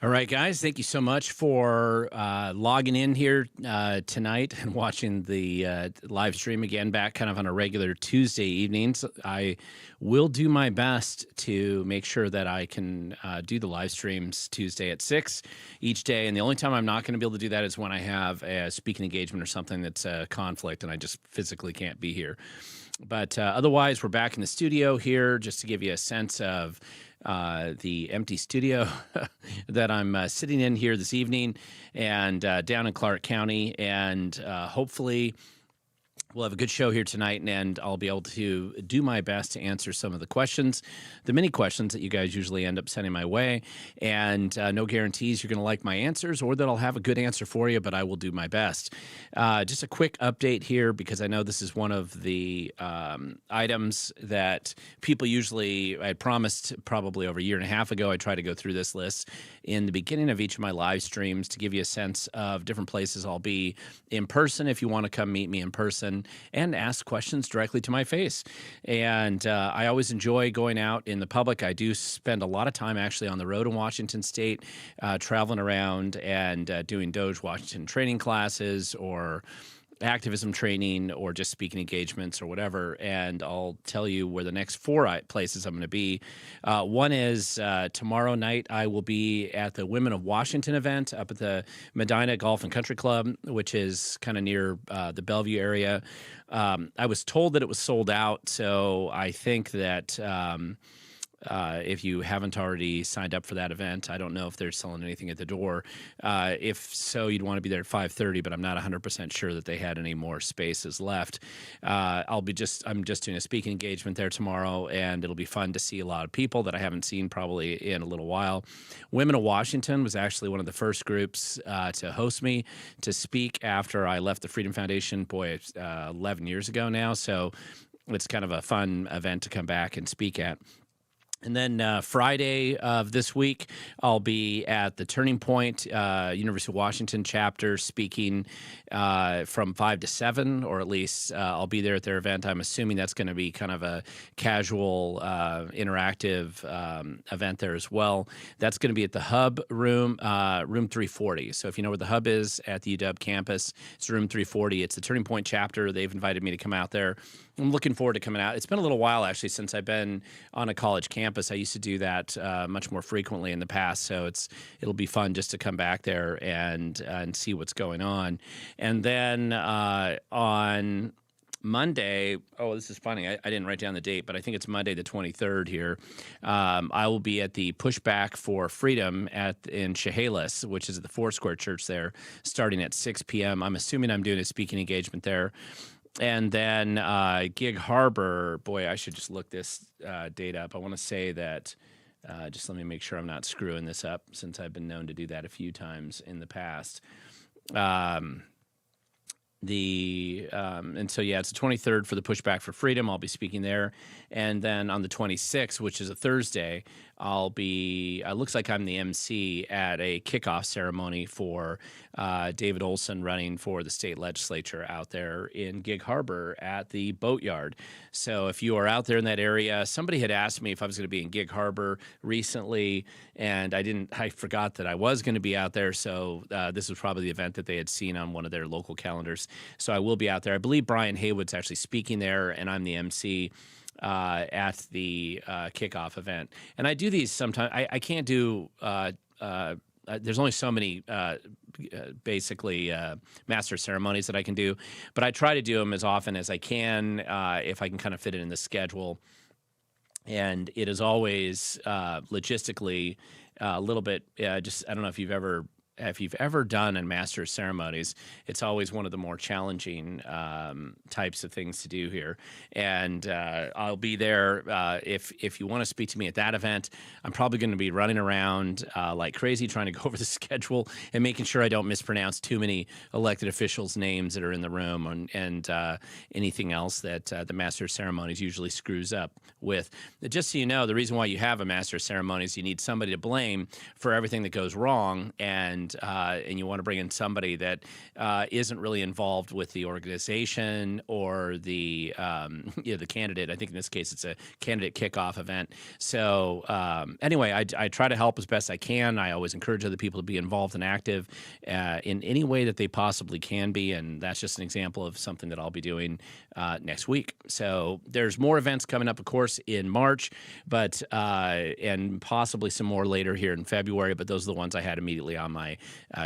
All right, guys, thank you so much for logging in here tonight and watching the live stream again, back kind of on a regular Tuesday evenings. I will do my best to make sure that I can do the live streams Tuesday at 6 each day. And the only time I'm not going to be able to do that is when I have a speaking engagement or something that's a conflict and I just physically can't be here. But otherwise, we're back in the studio here just to give you a sense of the empty studio that I'm sitting in here this evening and down in Clark County. And hopefully we'll have a good show here tonight, and I'll be able to do my best to answer some of the questions, the many questions that you guys usually end up sending my way. And no guarantees you're going to like my answers or that I'll have a good answer for you, but I will do my best. Just a quick update here, because I know this is one of the items that people usually, I promised probably over a year and a half ago, I try to go through this list in the beginning of each of my live streams to give you a sense of different places I'll be in person if you want to come meet me in person and ask questions directly to my face. And I always enjoy going out in the public. I do spend a lot of time actually on the road in Washington State, traveling around and doing Doge Washington training classes or activism training or just speaking engagements or whatever. And I'll tell you where the next four places I'm going to be. One is tomorrow night, I will be at the Women of Washington event up at the Medina Golf and Country Club, which is kind of near the Bellevue area. I was told that it was sold out, so I think that if you haven't already signed up for that event, I don't know if they're selling anything at the door. If so, you'd want to be there at 5:30, but I'm not 100% sure that they had any more spaces left. I'm just doing a speaking engagement there tomorrow, and it'll be fun to see a lot of people that I haven't seen probably in a little while. Women of Washington was actually one of the first groups to host me to speak after I left the Freedom Foundation, 11 years ago now. So it's kind of a fun event to come back and speak at. And then Friday of this week, I'll be at the Turning Point University of Washington chapter speaking from 5 to 7, or at least I'll be there at their event. I'm assuming that's going to be kind of a casual, interactive event there as well. That's going to be at the Hub room 340. So if you know where the Hub is at the UW campus, it's room 340. It's the Turning Point chapter. They've invited me to come out there. I'm looking forward to coming out. It's been a little while, actually, since I've been on a college campus. I used to do that much more frequently in the past, so it'll be fun just to come back there and see what's going on. And then on Monday, this is funny. I didn't write down the date, but I think it's Monday the 23rd here. I will be at the Pushback for Freedom in Chehalis, which is at the Foursquare Church there, starting at 6 p.m. I'm assuming I'm doing a speaking engagement there. And then Gig Harbor, boy, I should just look this date up. I want to say that, just let me make sure I'm not screwing this up, since I've been known to do that a few times in the past. And so, it's the 23rd for the Pushback for Freedom. I'll be speaking there. And then on the 26th, which is a Thursday, I'll be, looks like I'm the MC at a kickoff ceremony for David Olson running for the state legislature out there in Gig Harbor at the Boatyard. So if you are out there in that area, somebody had asked me if I was going to be in Gig Harbor recently, and I forgot that I was going to be out there. So this was probably the event that they had seen on one of their local calendars. So I will be out there. I believe Brian Haywood's actually speaking there, and I'm the MC at the kickoff event. And I do these sometimes. I can't do. There's only so many basically master ceremonies that I can do, but I try to do them as often as I can if I can kind of fit it in the schedule. And it is always logistically a little bit just, I don't know if you've ever done in master ceremonies, it's always one of the more challenging types of things to do here. And I'll be there if you want to speak to me at that event. I'm probably going to be running around like crazy trying to go over the schedule and making sure I don't mispronounce too many elected officials' names that are in the room and anything else that the master of ceremonies usually screws up with. Just so you know, the reason why you have a master of ceremonies, you need somebody to blame for everything that goes wrong. And and you want to bring in somebody that isn't really involved with the organization or the the candidate. I think in this case it's a candidate kickoff event. So anyway, I try to help as best I can. I always encourage other people to be involved and active in any way that they possibly can be, and that's just an example of something that I'll be doing next week. So there's more events coming up, of course, in March, but and possibly some more later here in February, but those are the ones I had immediately on my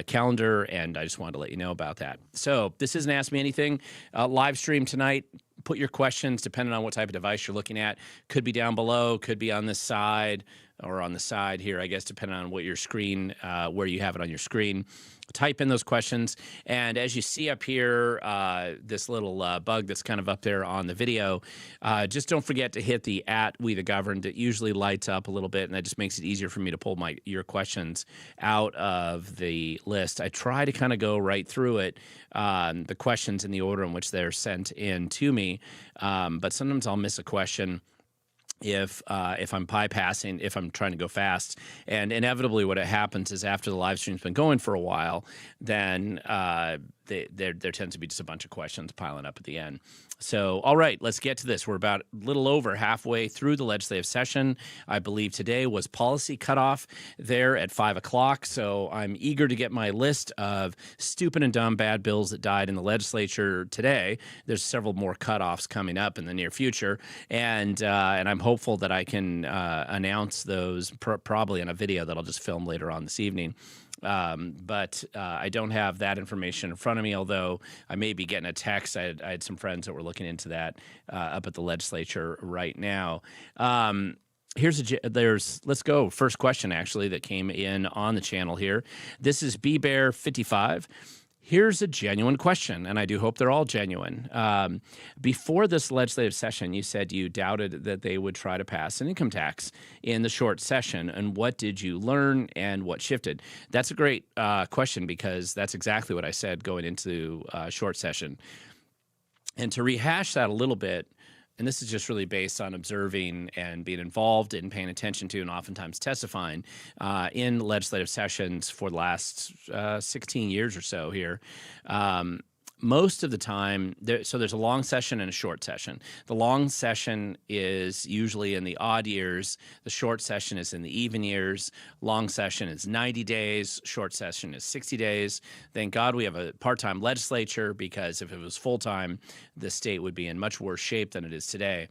calendar, and I just wanted to let you know about that. So this isn't Ask Me Anything. Live stream tonight. Put your questions, depending on what type of device you're looking at. Could be down below, could be on this side, or on the side here, I guess, depending on what your screen, where you have it on your screen. Type in those questions. And as you see up here, this little bug that's kind of up there on the video, just don't forget to hit the @WeTheGoverned. It usually lights up a little bit, and that just makes it easier for me to pull your questions out of the list. I try to kind of go right through it, the questions in the order in which they're sent in to me, but sometimes I'll miss a question if I'm bypassing, if I'm trying to go fast. And inevitably what happens is after the live stream's been going for a while, then there tends to be just a bunch of questions piling up at the end. So, all right, let's get to this. We're about a little over halfway through the legislative session. I believe today was policy cutoff there at 5 o'clock. So I'm eager to get my list of stupid and dumb bad bills that died in the legislature today. There's several more cutoffs coming up in the near future. And I'm hopeful that I can announce those probably in a video that I'll just film later on this evening. But I don't have that information in front of me, although I may be getting a text. I had some friends that were looking into that up at the legislature right now. Let's go. First question, actually, that came in on the channel here. This is BBear55. Here's a genuine question, and I do hope they're all genuine. Before this legislative session, you said you doubted that they would try to pass an income tax in the short session. And what did you learn and what shifted? That's a great question, because that's exactly what I said going into short session. And to rehash that a little bit, and this is just really based on observing and being involved and paying attention to and oftentimes testifying in legislative sessions for the last 16 years or so here. Most of the time, so there's a long session and a short session. The long session is usually in the odd years. The short session is in the even years. Long session is 90 days. Short session is 60 days. Thank God we have a part-time legislature, because if it was full-time, the state would be in much worse shape than it is today.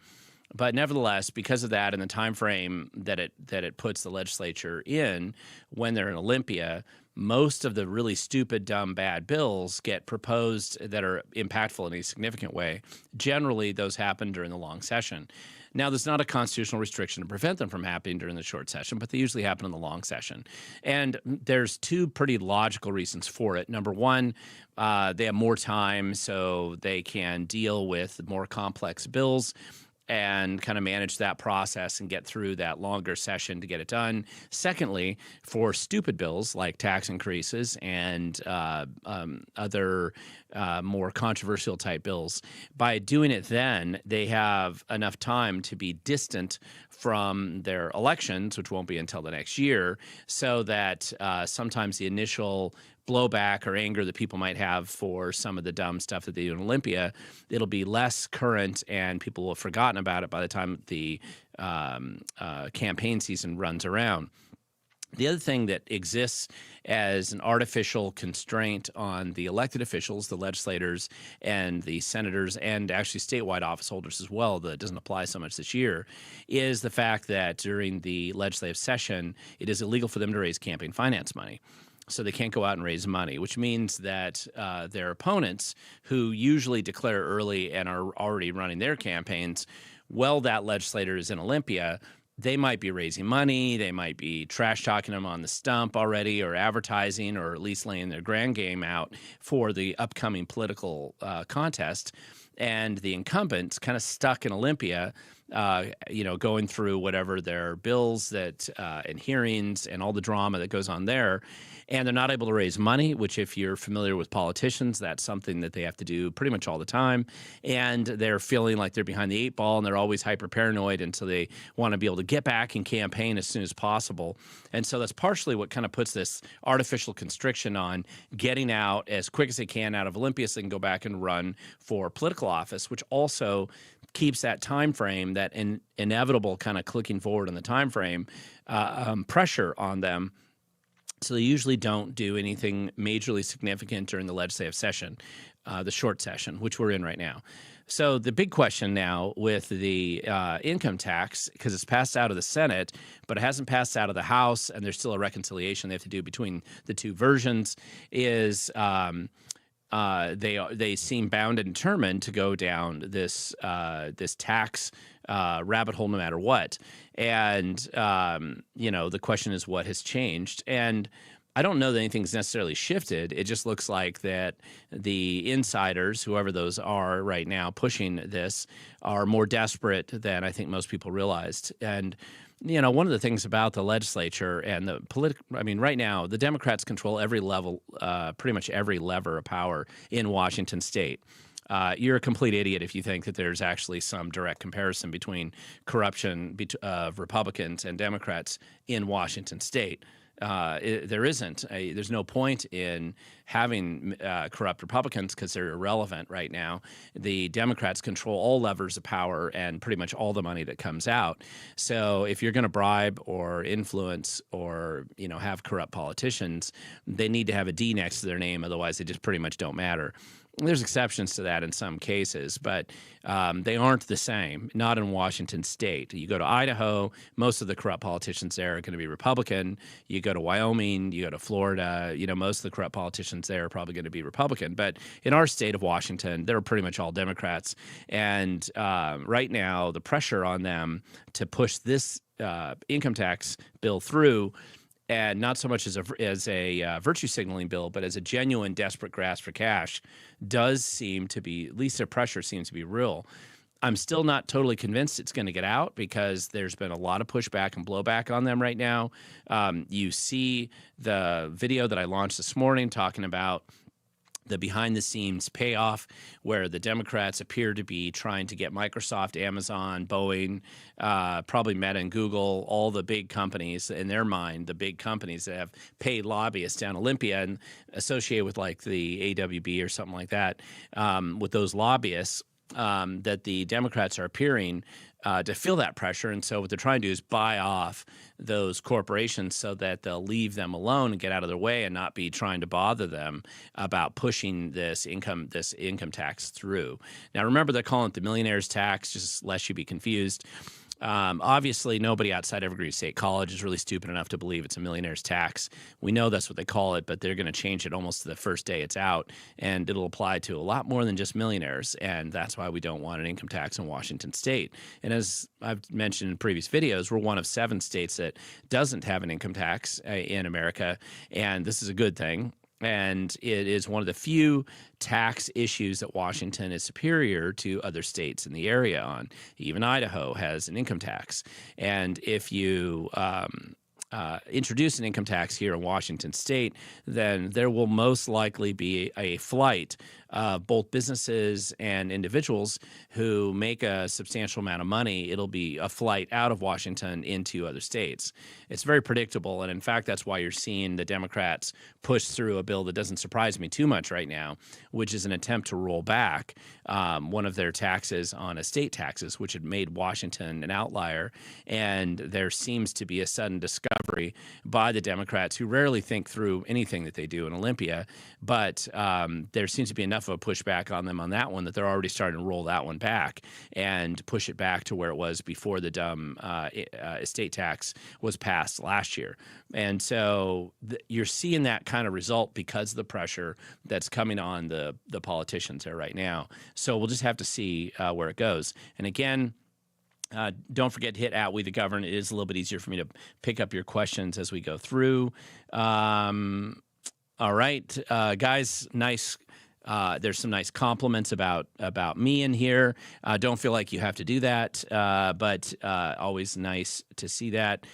But nevertheless, because of that and the time frame that it puts the legislature in when they're in Olympia, most of the really stupid, dumb, bad bills get proposed that are impactful in a significant way. Generally, those happen during the long session. Now, there's not a constitutional restriction to prevent them from happening during the short session, but they usually happen in the long session. And there's two pretty logical reasons for it. Number one, they have more time, so they can deal with more complex bills and kind of manage that process and get through that longer session to get it done. Secondly, for stupid bills like tax increases and other more controversial type bills, by doing it then, they have enough time to be distant from their elections, which won't be until the next year, so that sometimes the initial blowback or anger that people might have for some of the dumb stuff that they do in Olympia, it'll be less current and people will have forgotten about it by the time the campaign season runs around. The other thing that exists as an artificial constraint on the elected officials, the legislators and the senators, and actually statewide office holders as well, that doesn't apply so much this year, is the fact that during the legislative session, it is illegal for them to raise campaign finance money. So they can't go out and raise money, which means that their opponents, who usually declare early and are already running their campaigns, while that legislator is in Olympia, they might be raising money, they might be trash talking them on the stump already, or advertising, or at least laying their grand game out for the upcoming political contest. And the incumbent's kind of stuck in Olympia, going through whatever their bills and hearings and all the drama that goes on there. And they're not able to raise money, which if you're familiar with politicians, that's something that they have to do pretty much all the time. And they're feeling like they're behind the 8 ball, and they're always hyper paranoid. And so they want to be able to get back and campaign as soon as possible. And so that's partially what kind of puts this artificial constriction on getting out as quick as they can out of Olympia so they can go back and run for political office, which also keeps that time frame, that inevitable kind of clicking forward in the time frame, pressure on them. So they usually don't do anything majorly significant during the legislative session, the short session, which we're in right now. So the big question now with the income tax, because it's passed out of the Senate, but it hasn't passed out of the House, and there's still a reconciliation they have to do between the two versions, is they seem bound and determined to go down this tax rabbit hole no matter what. And the question is, what has changed? And I don't know that anything's necessarily shifted. It just looks like that the insiders, whoever those are right now pushing this, are more desperate than I think most people realized. And one of the things about the legislature and the right now, the Democrats control every level, pretty much every lever of power in Washington state. You're a complete idiot if you think that there's actually some direct comparison between corruption of Republicans and Democrats in Washington state. There isn't. There's no point in having corrupt Republicans because they're irrelevant right now. The Democrats control all levers of power and pretty much all the money that comes out. So if you're going to bribe or influence or have corrupt politicians, they need to have a D next to their name. Otherwise, they just pretty much don't matter. There's exceptions to that in some cases, but they aren't the same, not in Washington state. You go to Idaho, most of the corrupt politicians there are going to be Republican. You go to Wyoming, you go to Florida, most of the corrupt politicians there are probably going to be Republican. But in our state of Washington, they're pretty much all Democrats. And right now, the pressure on them to push this income tax bill through, and not so much as a virtue signaling bill, but as a genuine desperate grasp for cash, does seem to be, at least their pressure seems to be real. I'm still not totally convinced it's going to get out because there's been a lot of pushback and blowback on them right now. You see the video that I launched this morning talking about the behind-the-scenes payoff where the Democrats appear to be trying to get Microsoft, Amazon, Boeing, probably Meta and Google, all the big companies, in their mind, the big companies that have paid lobbyists down Olympia and associated with like the AWB or something like that, with those lobbyists, that the Democrats are appearing to feel that pressure. And so what they're trying to do is buy off those corporations so that they'll leave them alone and get out of their way and not be trying to bother them about pushing this income tax through. Now, remember, they're calling it the millionaire's tax, just lest you be confused. Obviously, nobody outside Evergreen State College is really stupid enough to believe it's a millionaire's tax. We know that's what they call it, but they're going to change it almost to the first day it's out, and it'll apply to a lot more than just millionaires, and that's why we don't want an income tax in Washington state. And as I've mentioned in previous videos, we're one of 7 states that doesn't have an income tax in America, and this is a good thing. And it is one of the few tax issues that Washington is superior to other states in the area on. Even Idaho has an income tax. And if you introduce an income tax here in Washington state, then there will most likely be a flight of both businesses and individuals who make a substantial amount of money. It'll be a flight out of Washington into other states. It's very predictable, and in fact, that's why you're seeing the Democrats push through a bill that doesn't surprise me too much right now, which is an attempt to roll back one of their taxes on estate taxes, which had made Washington an outlier. And there seems to be a sudden discovery by the Democrats, who rarely think through anything that they do in Olympia, but there seems to be enough of a pushback on them on that one that they're already starting to roll that one back and push it back to where it was before the dumb estate tax was passed last year. And so you're seeing that kind of result because of the pressure that's coming on the politicians there right now. So we'll just have to see where it goes. And again, don't forget to hit @We the Govern. It is a little bit easier for me to pick up your questions as we go through. All right, guys, nice There's some nice compliments about me in here. Don't feel like you have to do that, but always nice to see that.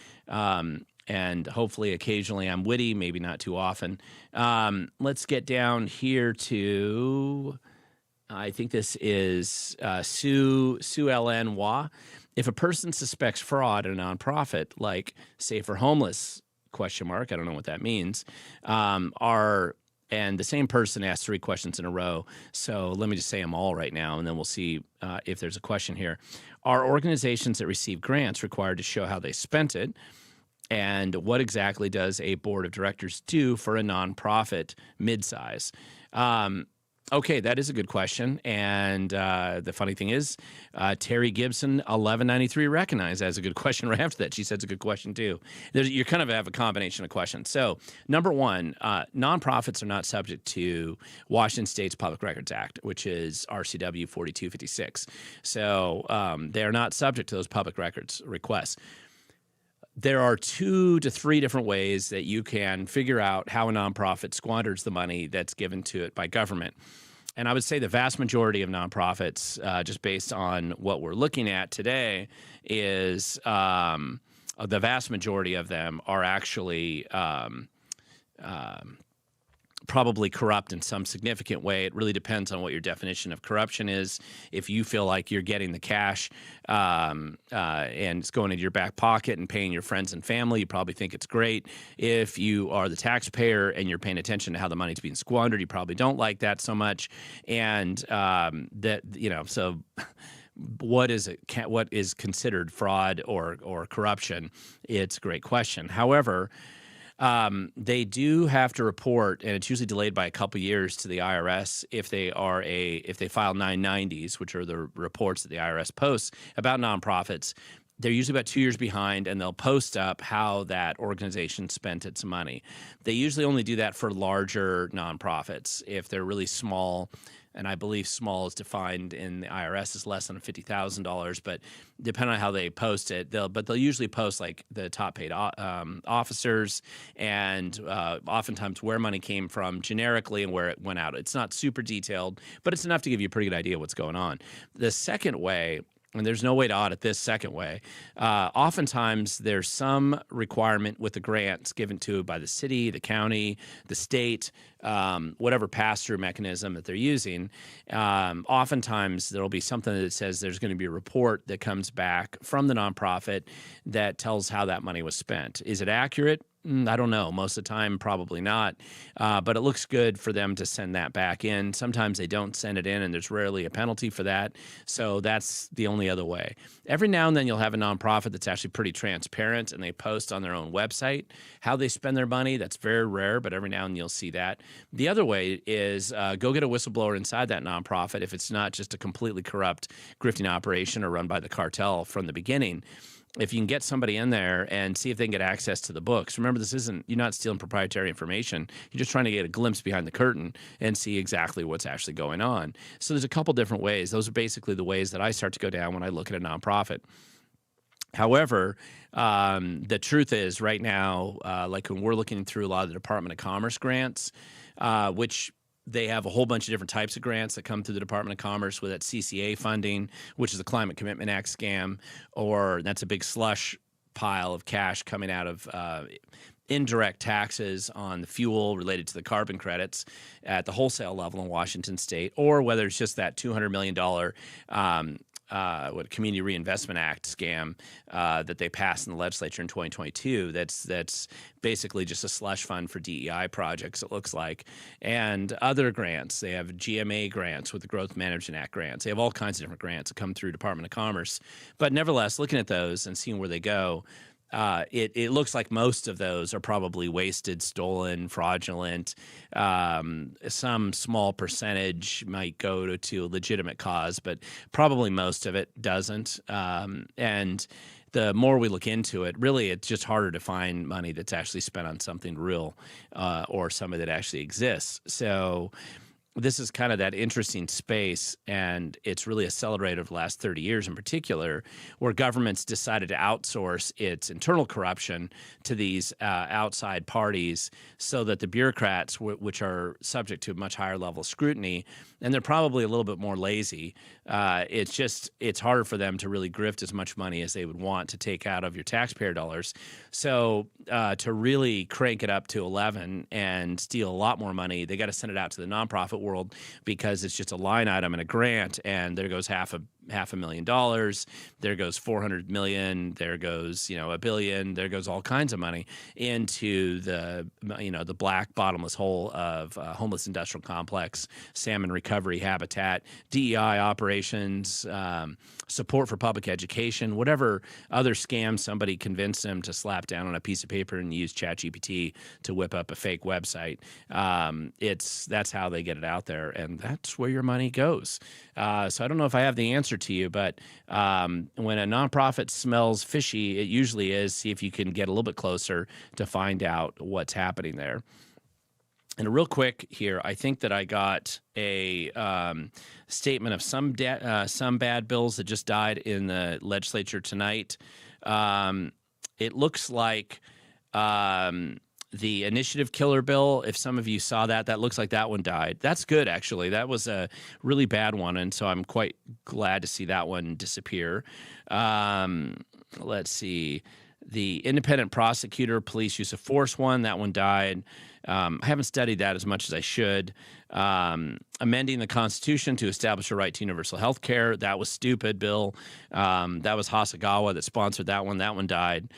And hopefully, occasionally, I'm witty. Maybe not too often. Let's get down here to. I think this is Sue L.N. Wah. If a person suspects fraud in a nonprofit, like say for homeless question mark, I don't know what that means, and the same person asked 3 questions in a row. So let me just say them all right now, and then we'll see if there's a question here. Are organizations that receive grants required to show how they spent it? And what exactly does a board of directors do for a nonprofit midsize? Okay, that is a good question. And the funny thing is, Terry Gibson, 1193, recognized as a good question right after that. She said it's a good question, too. You kind of have a combination of questions. So, number one, nonprofits are not subject to Washington State's Public Records Act, which is RCW 4256. So, they are not subject to those public records requests. There are 2 to 3 different ways that you can figure out how a nonprofit squanders the money that's given to it by government. And I would say the vast majority of nonprofits, just based on what we're looking at today, is the vast majority of them are actually probably corrupt in some significant way. It really depends on what your definition of corruption is. If you feel like you're getting the cash and it's going into your back pocket and paying your friends and family, you probably think it's great. If you are the taxpayer and you're paying attention to how the money's being squandered, you probably don't like that so much. And so what is considered fraud or corruption? It's a great question. However, they do have to report, and it's usually delayed by a couple years to the IRS if they file 990s, which are the reports that the IRS posts about nonprofits. They're usually about 2 years behind, and they'll post up how that organization spent its money. They usually only do that for larger nonprofits. If they're really small, and I believe small is defined in the IRS as less than $50,000, but depending on how they post it, they'll usually post like the top paid officers and oftentimes where money came from generically and where it went out. It's not super detailed, but it's enough to give you a pretty good idea of what's going on. The second way, and there's no way to audit this second way, oftentimes there's some requirement with the grants given to by the city, the county, the state, whatever pass-through mechanism that they're using. Oftentimes there'll be something that says there's going to be a report that comes back from the nonprofit that tells how that money was spent. Is it accurate? I don't know. Most of the time, probably not. But it looks good for them to send that back in. Sometimes they don't send it in, and there's rarely a penalty for that. So that's the only other way. Every now and then you'll have a nonprofit that's actually pretty transparent, and they post on their own website how they spend their money. That's very rare, but every now and then you'll see that. The other way is go get a whistleblower inside that nonprofit if it's not just a completely corrupt grifting operation or run by the cartel from the beginning. If you can get somebody in there and see if they can get access to the books. Remember, you're not stealing proprietary information. You're just trying to get a glimpse behind the curtain and see exactly what's actually going on. So there's a couple different ways. Those are basically the ways that I start to go down when I look at a nonprofit. However, the truth is right now, like when we're looking through a lot of the Department of Commerce grants, which they have a whole bunch of different types of grants that come through the Department of Commerce with that CCA funding, which is the Climate Commitment Act scam, or that's a big slush pile of cash coming out of indirect taxes on the fuel related to the carbon credits at the wholesale level in Washington State, or whether it's just that $200 million Community Reinvestment Act scam that they passed in the legislature in 2022. That's basically just a slush fund for DEI projects, it looks like, and other grants. They have GMA grants with the Growth Management Act grants. They have all kinds of different grants that come through Department of Commerce. But nevertheless, looking at those and seeing where they go, it looks like most of those are probably wasted, stolen, fraudulent. Some small percentage might go to a legitimate cause, but probably most of it doesn't. And the more we look into it, really, it's just harder to find money that's actually spent on something real or something that actually exists. So this is kind of that interesting space, and it's really accelerated over the last 30 years in particular, where governments decided to outsource its internal corruption to these outside parties so that the bureaucrats, which are subject to a much higher level of scrutiny, and they're probably a little bit more lazy, it's harder for them to really grift as much money as they would want to take out of your taxpayer dollars. So to really crank it up to 11 and steal a lot more money, they got to send it out to the nonprofit world because it's just a line item in a grant, and there goes $500,000, there goes 400 million, there goes $1 billion, there goes all kinds of money into the the black bottomless hole of homeless industrial complex, salmon recovery habitat, DEI operations, support for public education, whatever other scam somebody convinced them to slap down on a piece of paper and use ChatGPT to whip up a fake website. That's how they get it out there, and that's where your money goes. So I don't know if I have the answer to you, but when a nonprofit smells fishy, it usually is. See if you can get a little bit closer to find out what's happening there. And real quick here, I think that I got a statement of some bad bills that just died in the legislature tonight. It looks like the initiative killer bill, if some of you saw that looks like that one died. That's good, actually. That was a really bad one, and so I'm quite glad to see that one disappear. Let's see. The independent prosecutor police use of force one, that one died. I haven't studied that as much as I should. Amending the Constitution to establish a right to universal health care. That was stupid, Bill. That was Hasagawa that sponsored that one. That one died.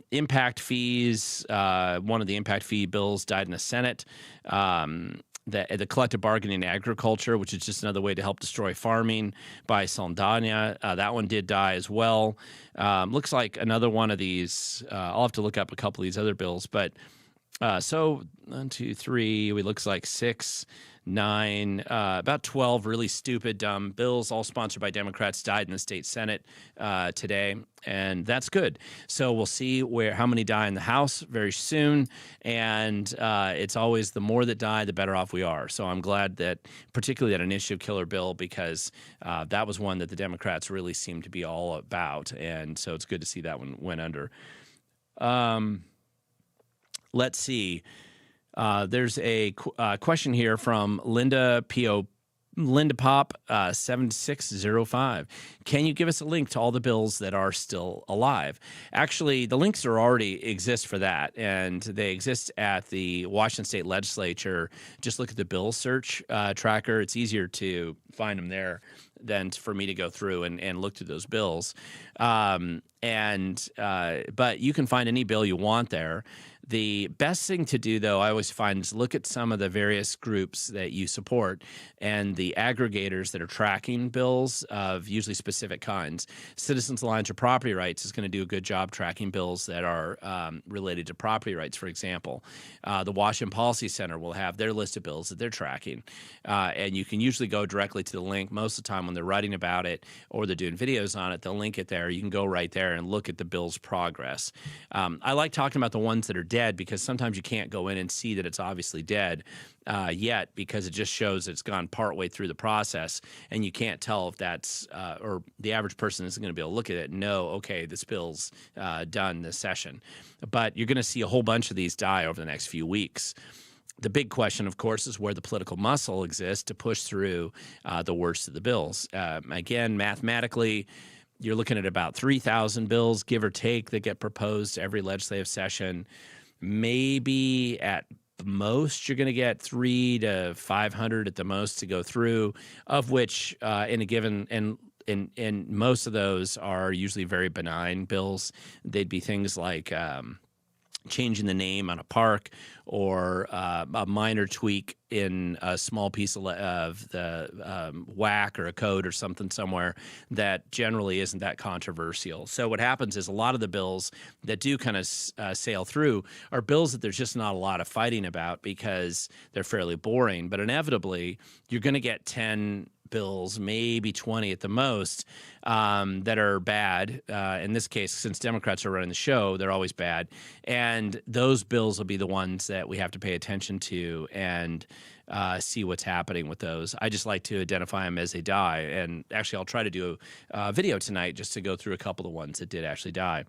Impact fees. One of the impact fee bills died in the Senate. The collective bargaining in agriculture, which is just another way to help destroy farming by Saldana. That one did die as well. Looks like another one of these. I'll have to look up a couple of these other bills, but so 1, 2, 3, it looks like 6, 9, about 12 really stupid, dumb bills, all sponsored by Democrats, died in the state Senate today, and that's good. So we'll see how many die in the House very soon, and it's always the more that die, the better off we are. So I'm glad that, particularly that initiative killer bill, because that was one that the Democrats really seemed to be all about, and so it's good to see that one went under. Let's see. There's a question here from Linda Pop 7605. Can you give us a link to all the bills that are still alive? Actually, the links already exist for that, and they exist at the Washington State Legislature. Just look at the bill search tracker. It's easier to find them there than for me to go through and look through those bills. But you can find any bill you want there. The best thing to do, though, I always find, is look at some of the various groups that you support and the aggregators that are tracking bills of usually specific kinds. Citizens Alliance for Property Rights is going to do a good job tracking bills that are related to property rights, for example. The Washington Policy Center will have their list of bills that they're tracking. And you can usually go directly to the link. Most of the time when they're writing about it or they're doing videos on it, they'll link it there. You can go right there and look at the bill's progress. I like talking about the ones that are dead because sometimes you can't go in and see that it's obviously dead yet, because it just shows that it's gone partway through the process, and you can't tell if that's or the average person isn't going to be able to look at it and know, okay, this bill's done this session. But you're going to see a whole bunch of these die over the next few weeks. The big question, of course, is where the political muscle exists to push through the worst of the bills. Again, mathematically, you're looking at about 3,000 bills, give or take, that get proposed every legislative session. Maybe at most you're going to get 300 to 500 at the most to go through, of which in a given and most of those are usually very benign bills. They'd be things like changing the name on a park, or a minor tweak in a small piece of the WAC or a code or something somewhere that generally isn't that controversial. So what happens is a lot of the bills that do kind of sail through are bills that there's just not a lot of fighting about because they're fairly boring. But inevitably, you're going to get 10 bills, maybe 20 at the most, that are bad. In this case, since Democrats are running the show, they're always bad. And those bills will be the ones that we have to pay attention to and see what's happening with those. I just like to identify them as they die. And actually, I'll try to do a video tonight just to go through a couple of the ones that did actually die.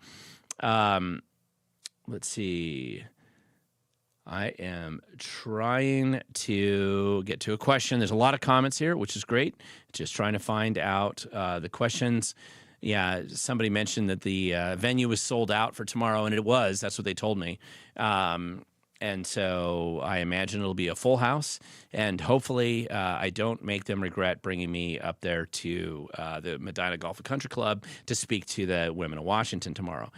Let's see. I am trying to get to a question. There's a lot of comments here, which is great. Just trying to find out the questions. Yeah, somebody mentioned that the venue was sold out for tomorrow, and it was. That's what they told me. And so I imagine it'll be a full house, and hopefully I don't make them regret bringing me up there to the Medina Golf and Country Club to speak to the women of Washington tomorrow.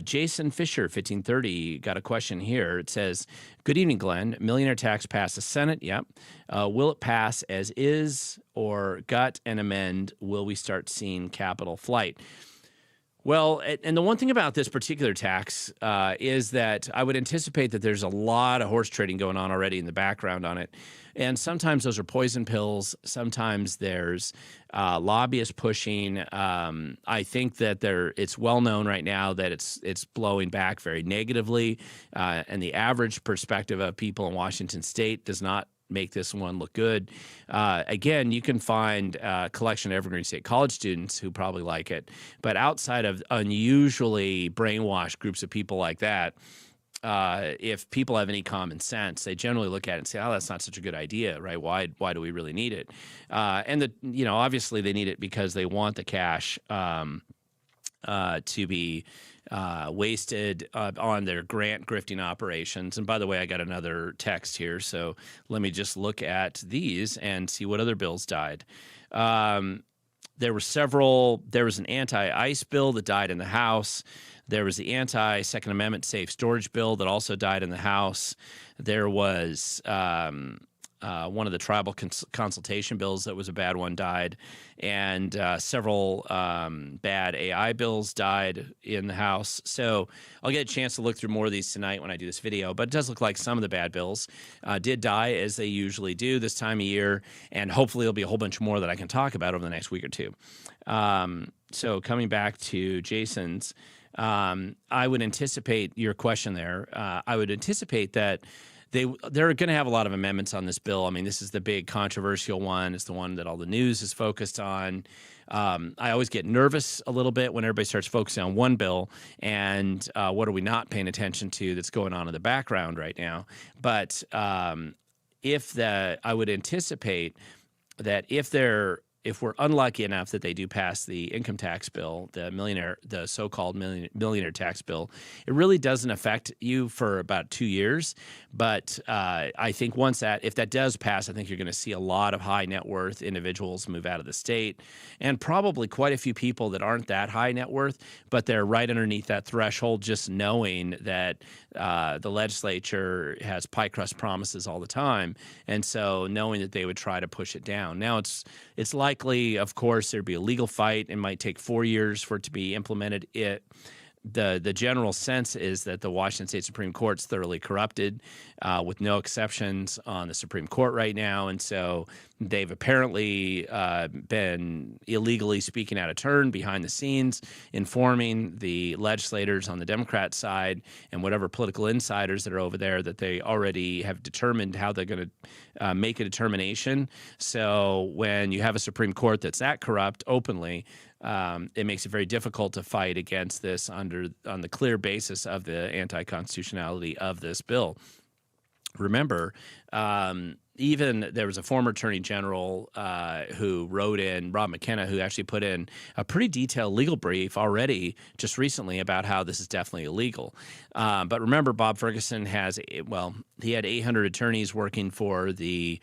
Jason Fisher, 1530, got a question here. It says, good evening, Glenn. Millionaire tax passed the Senate. Yep. Will it pass as is or gut and amend? Will we start seeing capital flight? Well, and the one thing about this particular tax is that I would anticipate that there's a lot of horse trading going on already in the background on it. And sometimes those are poison pills. Sometimes there's lobbyists pushing. I think that it's well known right now that it's blowing back very negatively. And the average perspective of people in Washington State does not make this one look good. Again, you can find a collection of Evergreen State College students who probably like it. But outside of unusually brainwashed groups of people like that, if people have any common sense, they generally look at it and say, oh, that's not such a good idea, right? Why do we really need it? And obviously they need it because they want the cash to be wasted on their grant grifting operations. And by the way, I got another text here, so let me just look at these and see what other bills died. There were several. There was an anti-ICE bill that died in the House. There was the anti-Second Amendment safe storage bill that also died in the House. There was one of the tribal consultation bills that was a bad one died, and several bad AI bills died in the House. So I'll get a chance to look through more of these tonight when I do this video, but it does look like some of the bad bills did die, as they usually do this time of year, and hopefully there'll be a whole bunch more that I can talk about over the next week or two. So coming back to Jason's, I would anticipate your question there. I would anticipate that they're going to have a lot of amendments on this bill. I mean, this is the big controversial one. It's the one that all the news is focused on. I always get nervous a little bit when everybody starts focusing on one bill and what are we not paying attention to that's going on in the background right now. But I would anticipate that if we're unlucky enough that they do pass the income tax bill, the so-called millionaire tax bill, it really doesn't affect you for about 2 years. But I think if that does pass, I think you're going to see a lot of high net worth individuals move out of the state, and probably quite a few people that aren't that high net worth, but they're right underneath that threshold, just knowing that the legislature has pie crust promises all the time. And so knowing that they would try to push it down. Now it's likely, of course, there'd be a legal fight. It might take 4 years for it to be implemented. The general sense is that the Washington State Supreme Court's thoroughly corrupted, with no exceptions on the Supreme Court right now. And so they've apparently been illegally speaking out of turn behind the scenes, informing the legislators on the Democrat side and whatever political insiders that are over there that they already have determined how they're going to make a determination. So when you have a Supreme Court that's that corrupt openly, it makes it very difficult to fight against this on the clear basis of the anti-constitutionality of this bill. Remember, even there was a former attorney general who wrote in, Rob McKenna, who actually put in a pretty detailed legal brief already just recently about how this is definitely illegal. But remember, Bob Ferguson he had 800 attorneys working for by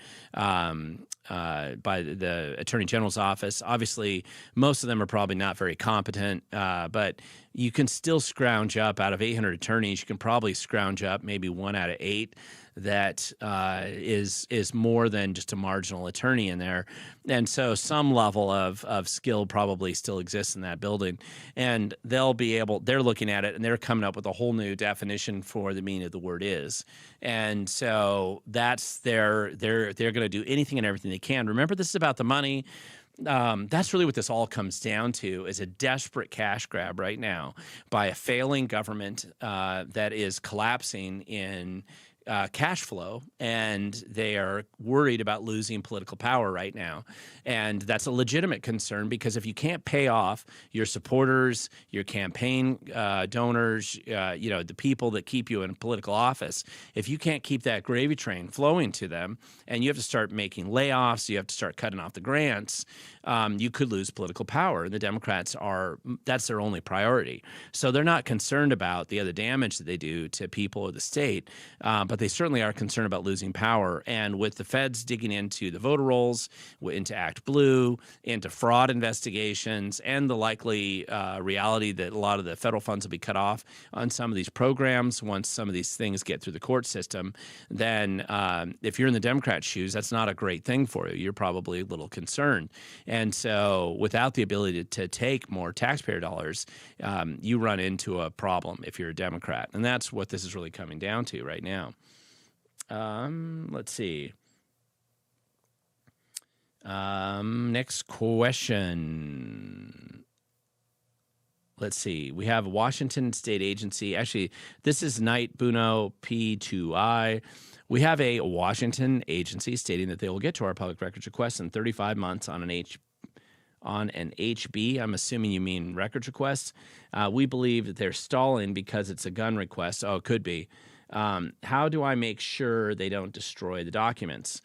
the Attorney General's office. Obviously, most of them are probably not very competent, but you can still scrounge up out of 800 attorneys. You can probably scrounge up maybe 1 out of 8 that is more than just a marginal attorney in there. And so some level of skill probably still exists in that building. And they're looking at it and they're coming up with a whole new definition for the meaning of the word is. And so they're going to do anything and everything they they can. Remember, this is about the money. That's really what this all comes down to, is a desperate cash grab right now by a failing government that is collapsing in cash flow, and they are worried about losing political power right now. And that's a legitimate concern, because if you can't pay off your supporters, your campaign donors, the people that keep you in political office, if you can't keep that gravy train flowing to them, and you have to start making layoffs, you have to start cutting off the grants, you could lose political power. And the Democrats that's their only priority. So they're not concerned about the other damage that they do to people or the state, but they certainly are concerned about losing power. And with the feds digging into the voter rolls, into Act Blue, into fraud investigations, and the likely reality that a lot of the federal funds will be cut off on some of these programs once some of these things get through the court system, then if you're in the Democrat shoes, that's not a great thing for you. You're probably a little concerned. And so without the ability to take more taxpayer dollars, you run into a problem if you're a Democrat. And that's what this is really coming down to right now. Let's see. Next question. Let's see. We have a Washington State agency. Actually, this is Knight Buno P2I. We have a Washington agency stating that they will get to our public records request in 35 months on an HB. I'm assuming you mean records request. We believe that they're stalling because it's a gun request. Oh, it could be. How do I make sure they don't destroy the documents?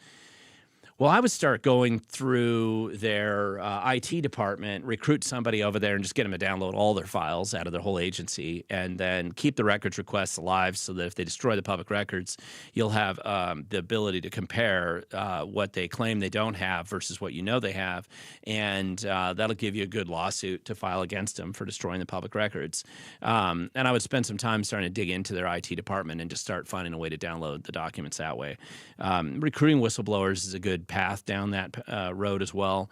Well, I would start going through their IT department, recruit somebody over there, and just get them to download all their files out of their whole agency, and then keep the records requests alive so that if they destroy the public records, you'll have the ability to compare what they claim they don't have versus what you know they have, and that'll give you a good lawsuit to file against them for destroying the public records. And I would spend some time starting to dig into their IT department and just start finding a way to download the documents that way. Recruiting whistleblowers is a good path down that road as well.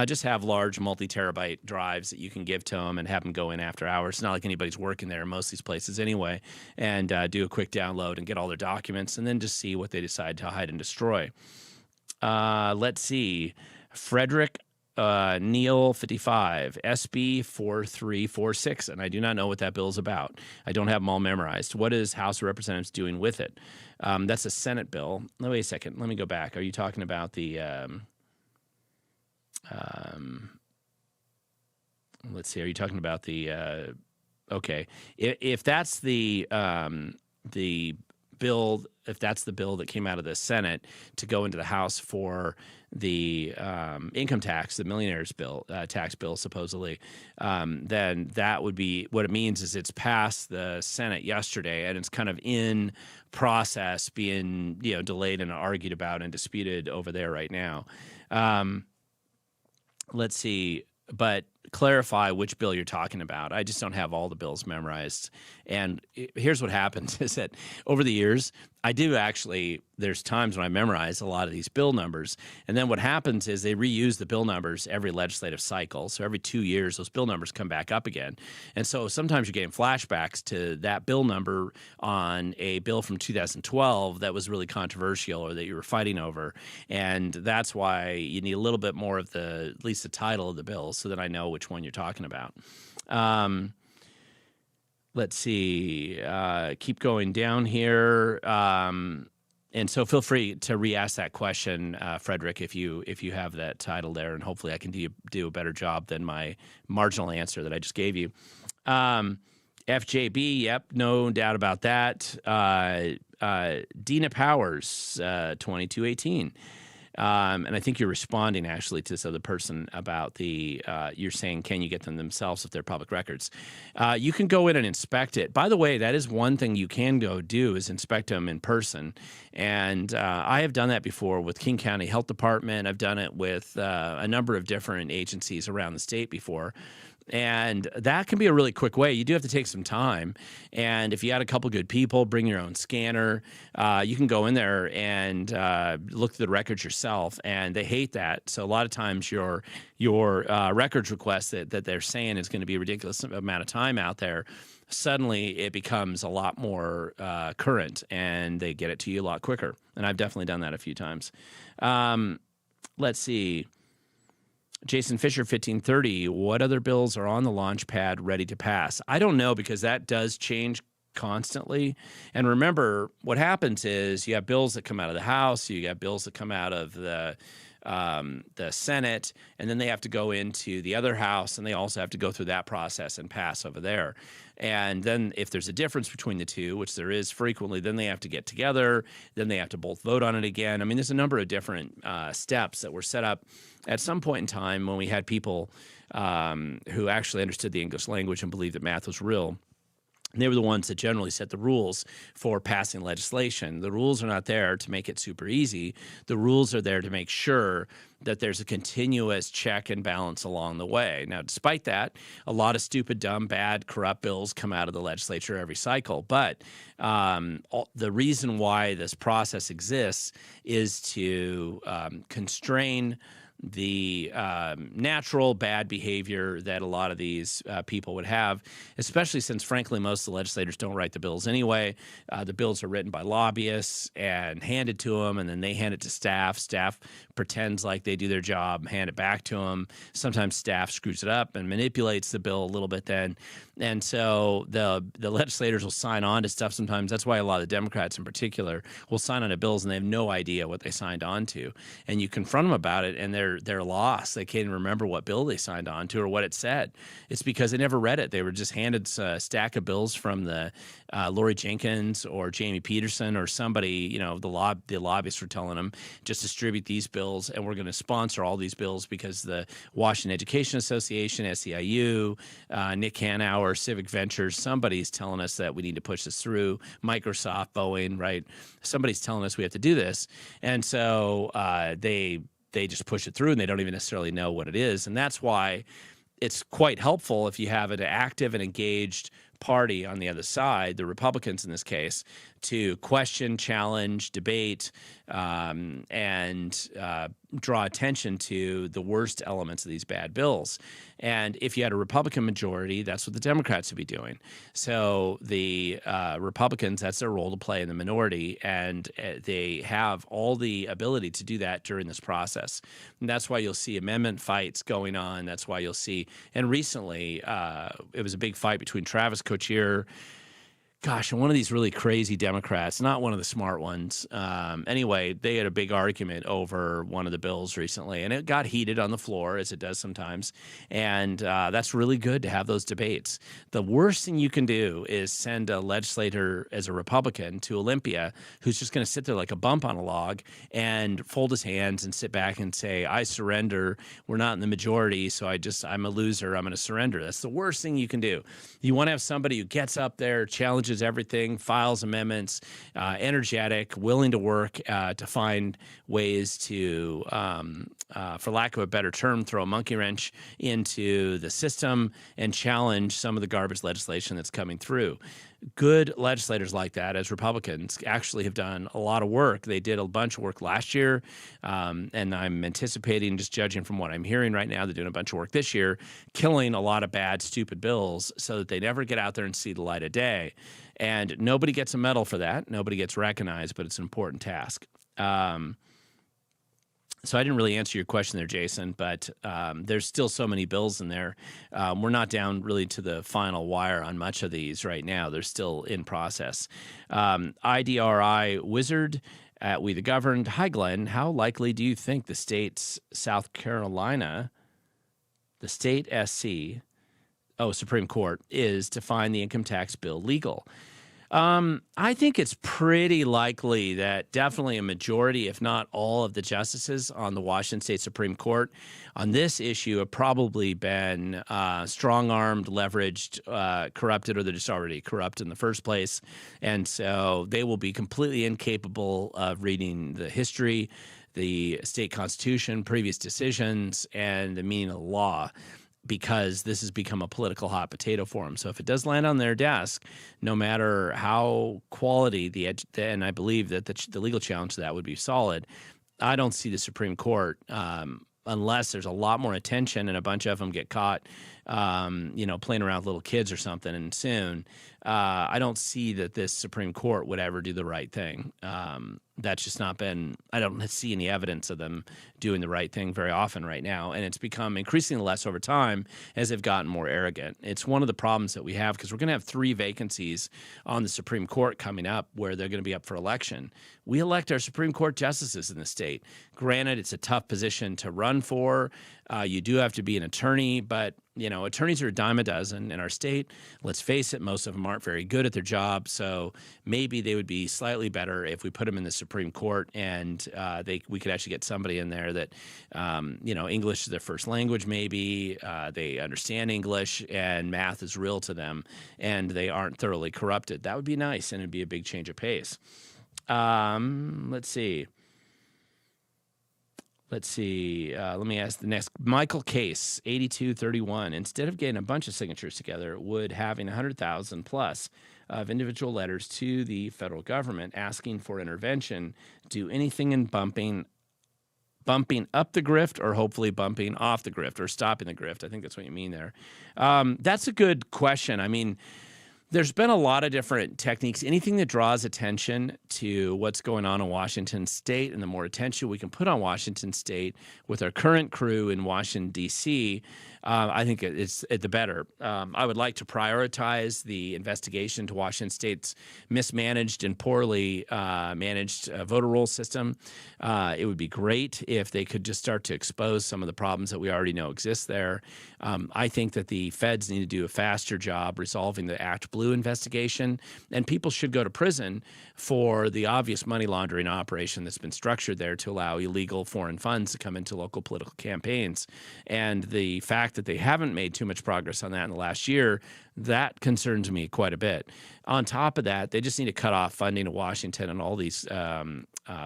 Just have large multi-terabyte drives that you can give to them and have them go in after hours. It's not like anybody's working there in most of these places anyway, and do a quick download and get all their documents, and then just see what they decide to hide and destroy. Let's see. Frederick Neal 55, SB 4346, and I do not know what that bill is about. I don't have them all memorized. What is House of Representatives doing with it? That's a Senate bill. No, wait a second. Let me go back. Are you talking about the let's see. Are you talking about the okay. If that's the bill, if that's the bill that came out of the Senate to go into the House for the income tax, the millionaires bill, tax bill, supposedly, then that would be what it means. Is it's passed the Senate yesterday, and it's kind of in process, being delayed and argued about and disputed over there right now. Let's see. But clarify which bill you're talking about. I just don't have all the bills memorized. And here's what happens is that over the years, I do actually, there's times when I memorize a lot of these bill numbers. And then what happens is they reuse the bill numbers every legislative cycle. So every 2 years, those bill numbers come back up again. And so sometimes you're getting flashbacks to that bill number on a bill from 2012 that was really controversial or that you were fighting over. And that's why you need a little bit more of at least the title of the bill, so that I know which one you're talking about. Let's see. Keep going down here. And so feel free to re-ask that question, Frederick, if you have that title there, and hopefully I can do a better job than my marginal answer that I just gave you. FJB, yep, no doubt about that. Dina Powers, 2218. And I think you're responding actually to this other person about you're saying, can you get them themselves if they're public records? You can go in and inspect it. By the way, that is one thing you can go do, is inspect them in person. And I have done that before with King County Health Department. I've done it with a number of different agencies around the state before. And that can be a really quick way. You do have to take some time. And if you had a couple good people, bring your own scanner. You can go in there and look at the records yourself. And they hate that. So a lot of times your records request that they're saying is going to be a ridiculous amount of time out there, suddenly it becomes a lot more current, and they get it to you a lot quicker. And I've definitely done that a few times. let's see. Jason Fisher, 1530, what other bills are on the launch pad ready to pass? I don't know, because that does change constantly. And remember, what happens is you have bills that come out of the House, you got bills that come out of the Senate, and then they have to go into the other house, and they also have to go through that process and pass over there. And then if there's a difference between the two, which there is frequently, then they have to get together, then they have to both vote on it again. I mean, there's a number of different steps that were set up at some point in time when we had people who actually understood the English language and believed that math was real. And they were the ones that generally set the rules for passing legislation. The rules are not there to make it super easy. The rules are there to make sure that there's a continuous check and balance along the way. Now, despite that, a lot of stupid, dumb, bad, corrupt bills come out of the legislature every cycle. But the reason why this process exists is to constrain the natural bad behavior that a lot of these people would have, especially since, frankly, most of the legislators don't write the bills anyway. The bills are written by lobbyists and handed to them, and then they hand it to staff. Staff pretends like they do their job and hand it back to them. Sometimes staff screws it up and manipulates the bill a little bit then. And so the legislators will sign on to stuff sometimes. That's why a lot of the Democrats in particular will sign on to bills and they have no idea what they signed on to. And you confront them about it and they're lost. They can't even remember what bill they signed on to or what it said. It's because they never read it. They were just handed a stack of bills from the Lori Jenkins or Jamie Peterson or somebody, the lobbyists were telling them, just distribute these bills and we're going to sponsor all these bills because the Washington Education Association, SEIU, Nick Hanauer, Civic Ventures, somebody's telling us that we need to push this through. Microsoft, Boeing, right? Somebody's telling us we have to do this. And so they just push it through and they don't even necessarily know what it is. And that's why it's quite helpful if you have an active and engaged party on the other side, the Republicans in this case, to question, challenge, debate, and draw attention to the worst elements of these bad bills. And if you had a Republican majority, that's what the Democrats would be doing. So the Republicans, that's their role to play in the minority, and they have all the ability to do that during this process. And that's why you'll see amendment fights going on. That's why you'll see, and recently it was a big fight between Travis Kochier, and one of these really crazy Democrats, not one of the smart ones. Anyway, they had a big argument over one of the bills recently, and it got heated on the floor, as it does sometimes. And that's really good to have those debates. The worst thing you can do is send a legislator as a Republican to Olympia who's just going to sit there like a bump on a log and fold his hands and sit back and say, I surrender. We're not in the majority, so I'm a loser. I'm going to surrender. That's the worst thing you can do. You want to have somebody who gets up there, challenges everything, files amendments, energetic, willing to work to find ways to, for lack of a better term, throw a monkey wrench into the system and challenge some of the garbage legislation that's coming through. Good legislators like that, as Republicans, actually have done a lot of work. They did a bunch of work last year, and I'm anticipating, just judging from what I'm hearing right now, they're doing a bunch of work this year, killing a lot of bad, stupid bills so that they never get out there and see the light of day. And nobody gets a medal for that. Nobody gets recognized, but it's an important task. So I didn't really answer your question there, Jason, but there's still so many bills in there. We're not down really to the final wire on much of these right now. They're still in process. IDRI Wizard at We the Governed. Hi, Glenn. How likely do you think the state's South Carolina, the state SC, Supreme Court, is to find the income tax bill legal? I think it's pretty likely that definitely a majority, if not all, of the justices on the Washington State Supreme Court on this issue have probably been strong-armed, leveraged, corrupted, or they're just already corrupt in the first place. And so they will be completely incapable of reading the history, the state constitution, previous decisions, and the meaning of the law, because this has become a political hot potato for them. So if it does land on their desk, no matter how quality and I believe that the legal challenge to that would be solid, I don't see the Supreme Court, unless there's a lot more attention and a bunch of them get caught playing around with little kids or something. And soon, I don't see that this Supreme Court would ever do the right thing. That's just not been, I don't see any evidence of them doing the right thing very often right now. And it's become increasingly less over time as they've gotten more arrogant. It's one of the problems that we have because we're going to have 3 vacancies on the Supreme Court coming up where they're going to be up for election. We elect our Supreme Court justices in the state. Granted, it's a tough position to run for. You do have to be an attorney, but attorneys are a dime a dozen in our state. Let's face it, most of them aren't very good at their job. So maybe they would be slightly better if we put them in the Supreme Court and we could actually get somebody in there that, English is their first language, maybe they understand English and math is real to them and they aren't thoroughly corrupted. That would be nice and it'd be a big change of pace. Let's see. Let me ask the next. Michael Case, 8231. Instead of getting a bunch of signatures together, would having 100,000 plus of individual letters to the federal government asking for intervention do anything in bumping up the grift or hopefully bumping off the grift or stopping the grift? I think that's what you mean there. That's a good question. I mean, there's been a lot of different techniques. Anything that draws attention to what's going on in Washington State, and the more attention we can put on Washington State with our current crew in Washington, D.C., I think it's the better. I would like to prioritize the investigation to Washington State's mismanaged and poorly managed voter roll system. It would be great if they could just start to expose some of the problems that we already know exist there. I think that the feds need to do a faster job resolving the Act Blue investigation, and people should go to prison for the obvious money laundering operation that's been structured there to allow illegal foreign funds to come into local political campaigns. And the fact that they haven't made too much progress on that in the last year, that concerns me quite a bit. On top of that, they just need to cut off funding to Washington and all these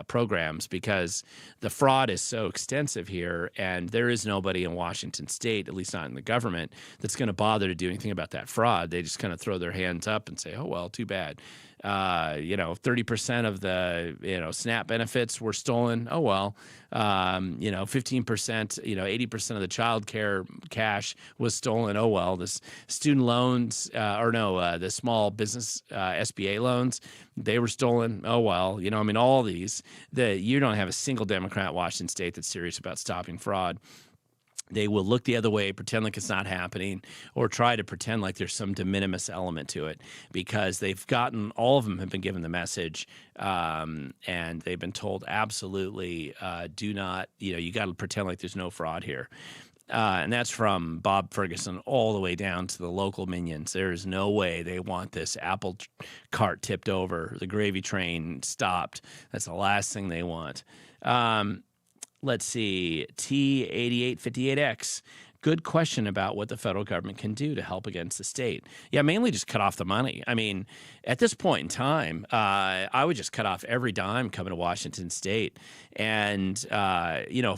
programs because the fraud is so extensive here, and there is nobody in Washington State, at least not in the government, that's going to bother to do anything about that fraud. They just kind of throw their hands up and say, oh, well, too bad. 30% of the, SNAP benefits were stolen. Oh, well, 15%, 80% of the child care cash was stolen. Oh, well, this student loans, the small business SBA loans, they were stolen. Oh, well, all these, you don't have a single Democrat in Washington State that's serious about stopping fraud. They will look the other way, pretend like it's not happening, or try to pretend like there's some de minimis element to it because all of them have been given the message and they've been told absolutely do not, you got to pretend like there's no fraud here. And that's from Bob Ferguson all the way down to the local minions. There is no way they want this apple cart tipped over, the gravy train stopped. That's the last thing they want. Let's see, T8858X. Good question about what the federal government can do to help against the state. Yeah, mainly just cut off the money. I mean, at this point in time, I would just cut off every dime coming to Washington State and,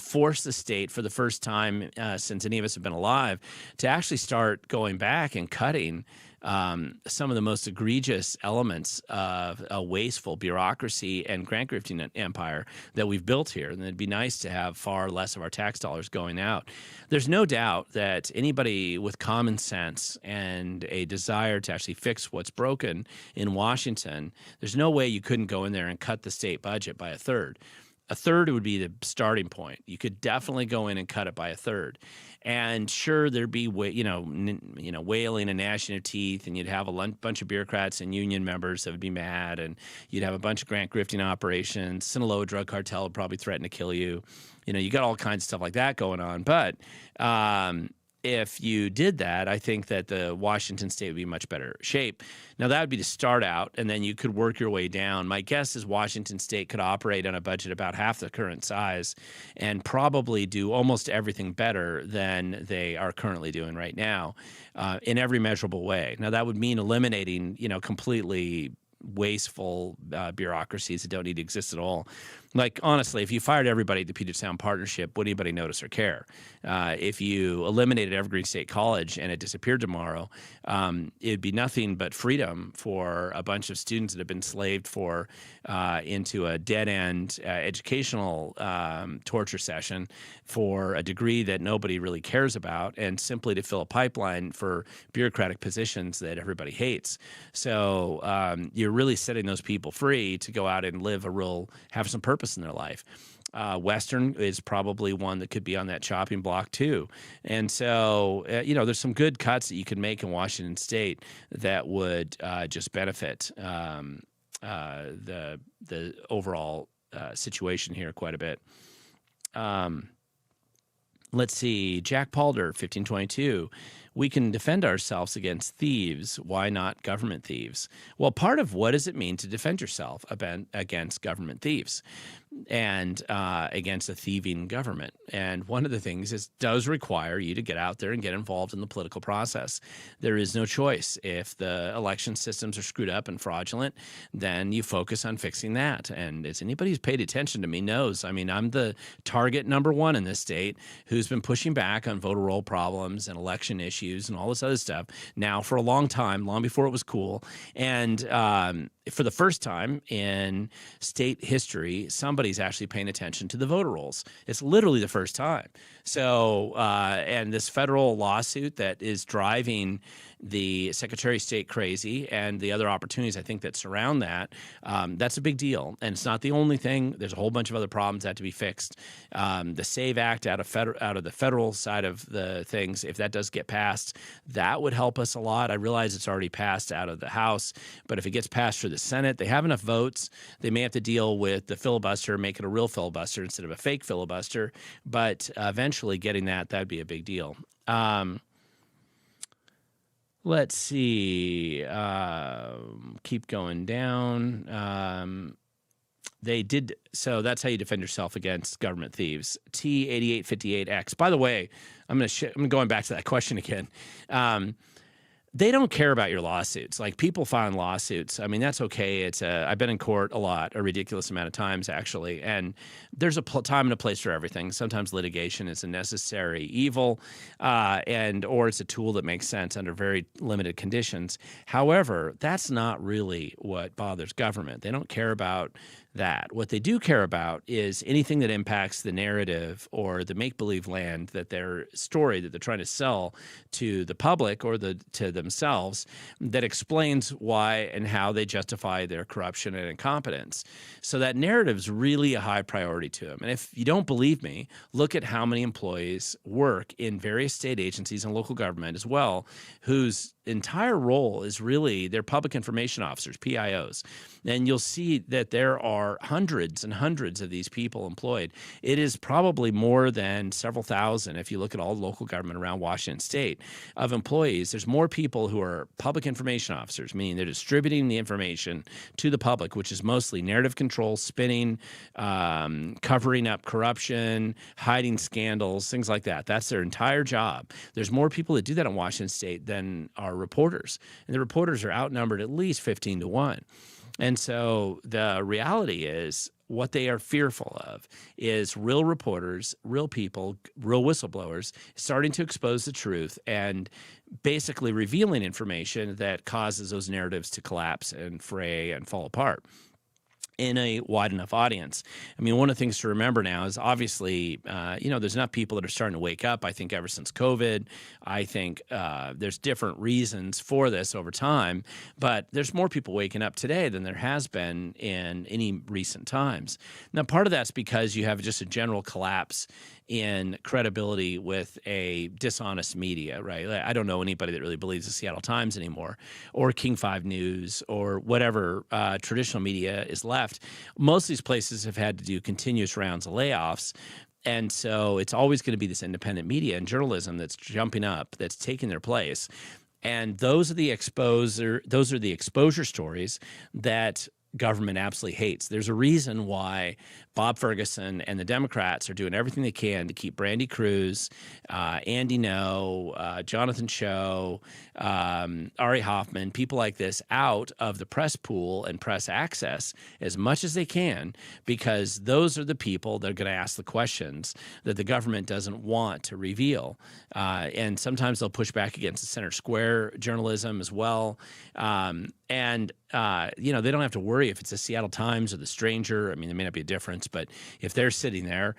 force the state for the first time since any of us have been alive to actually start going back and cutting some of the most egregious elements of a wasteful bureaucracy and grant grifting empire that we've built here. And it'd be nice to have far less of our tax dollars going out. There's no doubt that anybody with common sense and a desire to actually fix what's broken in Washington, there's no way you couldn't go in there and cut the state budget by a third. A third would be the starting point. You could definitely go in and cut it by a third. And sure, there'd be wailing and gnashing of teeth, and you'd have a bunch of bureaucrats and union members that would be mad, and you'd have a bunch of grant grifting operations. Sinaloa drug cartel would probably threaten to kill you. You got all kinds of stuff like that going on. But if you did that, I think that the Washington State would be in much better shape. Now, that would be to start out, and then you could work your way down. My guess is Washington State could operate on a budget about half the current size and probably do almost everything better than they are currently doing right now in every measurable way. Now, that would mean eliminating, completely wasteful bureaucracies that don't need to exist at all. Like, honestly, if you fired everybody at the Puget Sound Partnership, would anybody notice or care? If you eliminated Evergreen State College and it disappeared tomorrow, it'd be nothing but freedom for a bunch of students that have been slaved for into a dead-end educational torture session for a degree that nobody really cares about, and simply to fill a pipeline for bureaucratic positions that everybody hates. So you're really setting those people free to go out and have some purpose in their life. Western is probably one that could be on that chopping block too. And so, there's some good cuts that you can make in Washington State that would just benefit the overall situation here quite a bit. Let's see. Jack Palder, 1522. We can defend ourselves against thieves. Why not government thieves? Well, part of what does it mean to defend yourself against government thieves and against a thieving government? And one of the things does require you to get out there and get involved in the political process. There is no choice. If the election systems are screwed up and fraudulent, then you focus on fixing that. And as anybody who's paid attention to me knows, I mean, I'm the target number one in this state who's been pushing back on voter roll problems and election issues and all this other stuff now for a long time, long before it was cool. And for the first time in state history, somebody's actually paying attention to the voter rolls. It's literally the first time. So, and this federal lawsuit that is driving the Secretary of State crazy and the other opportunities I think that surround that, that's a big deal. And it's not the only thing. There's a whole bunch of other problems that have to be fixed. The SAVE Act out of the federal side of the things, if that does get passed, that would help us a lot. I realize it's already passed out of the House, but if it gets passed through the Senate, they have enough votes. They may have to deal with the filibuster, make it a real filibuster instead of a fake filibuster, but eventually getting that'd be a big deal. Let's see. Keep going down. They did. So that's how you defend yourself against government thieves. T8858X. By the way, I'm going back to that question again. They don't care about your lawsuits. Like, people file lawsuits. I mean, that's okay. I've been in court a ridiculous amount of times, actually. And there's a time and a place for everything. Sometimes litigation is a necessary evil, or it's a tool that makes sense under very limited conditions. However, that's not really what bothers government. They don't care about that. What they do care about is anything that impacts the narrative or the make-believe land that their story that they're trying to sell to the public or to themselves, that explains why and how they justify their corruption and incompetence. So that narrative is really a high priority to them. And if you don't believe me, look at how many employees work in various state agencies and local government as well, whose entire role is really they're public information officers, PIOs. And you'll see that there are hundreds and hundreds of these people employed. It is probably more than several thousand if you look at all local government around Washington State of employees. There's more people who are public information officers, meaning they're distributing the information to the public, which is mostly narrative control, spinning, covering up corruption, hiding scandals, things like that. That's their entire job. There's more people that do that in Washington State than are reporters. And the reporters are outnumbered at least 15-1. And so the reality is what they are fearful of is real reporters, real people, real whistleblowers starting to expose the truth and basically revealing information that causes those narratives to collapse and fray and fall apart in a wide enough audience. I mean, one of the things to remember now is obviously, there's enough people that are starting to wake up, I think, ever since COVID. I think there's different reasons for this over time, but there's more people waking up today than there has been in any recent times. Now, part of that's because you have just a general collapse in credibility with a dishonest media, right? I don't know anybody that really believes the Seattle Times anymore or King 5 News or whatever traditional media is left. Most of these places have had to do continuous rounds of layoffs. And so it's always going to be this independent media and journalism that's jumping up, that's taking their place. And those are the exposure stories that government absolutely hates. There's a reason why Bob Ferguson and the Democrats are doing everything they can to keep Brandy Cruz, Andy Ngo, Jonathan Cho, Ari Hoffman, people like this out of the press pool and press access as much as they can, because those are the people that are going to ask the questions that the government doesn't want to reveal. And sometimes they'll push back against the center square journalism as well. They don't have to worry if it's the Seattle Times or the Stranger. I mean, there may not be a difference, but if they're sitting there,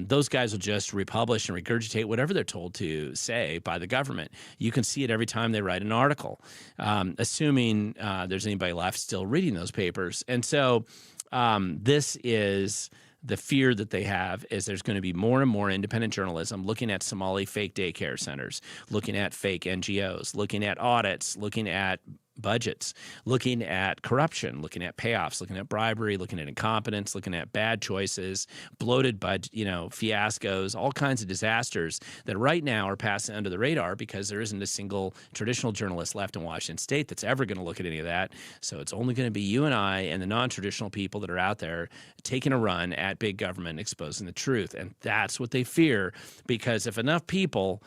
those guys will just republish and regurgitate whatever they're told to say by the government. You can see it every time they write an article, assuming there's anybody left still reading those papers. And so this is the fear that they have, is there's going to be more and more independent journalism looking at Somali fake daycare centers, looking at fake NGOs, looking at audits, looking at budgets, looking at corruption, looking at payoffs, looking at bribery, looking at incompetence, looking at bad choices, bloated budget, fiascos, all kinds of disasters that right now are passing under the radar because there isn't a single traditional journalist left in Washington State that's ever going to look at any of that. So it's only going to be you and I and the non-traditional people that are out there taking a run at big government, exposing the truth. And that's what they fear, because if enough people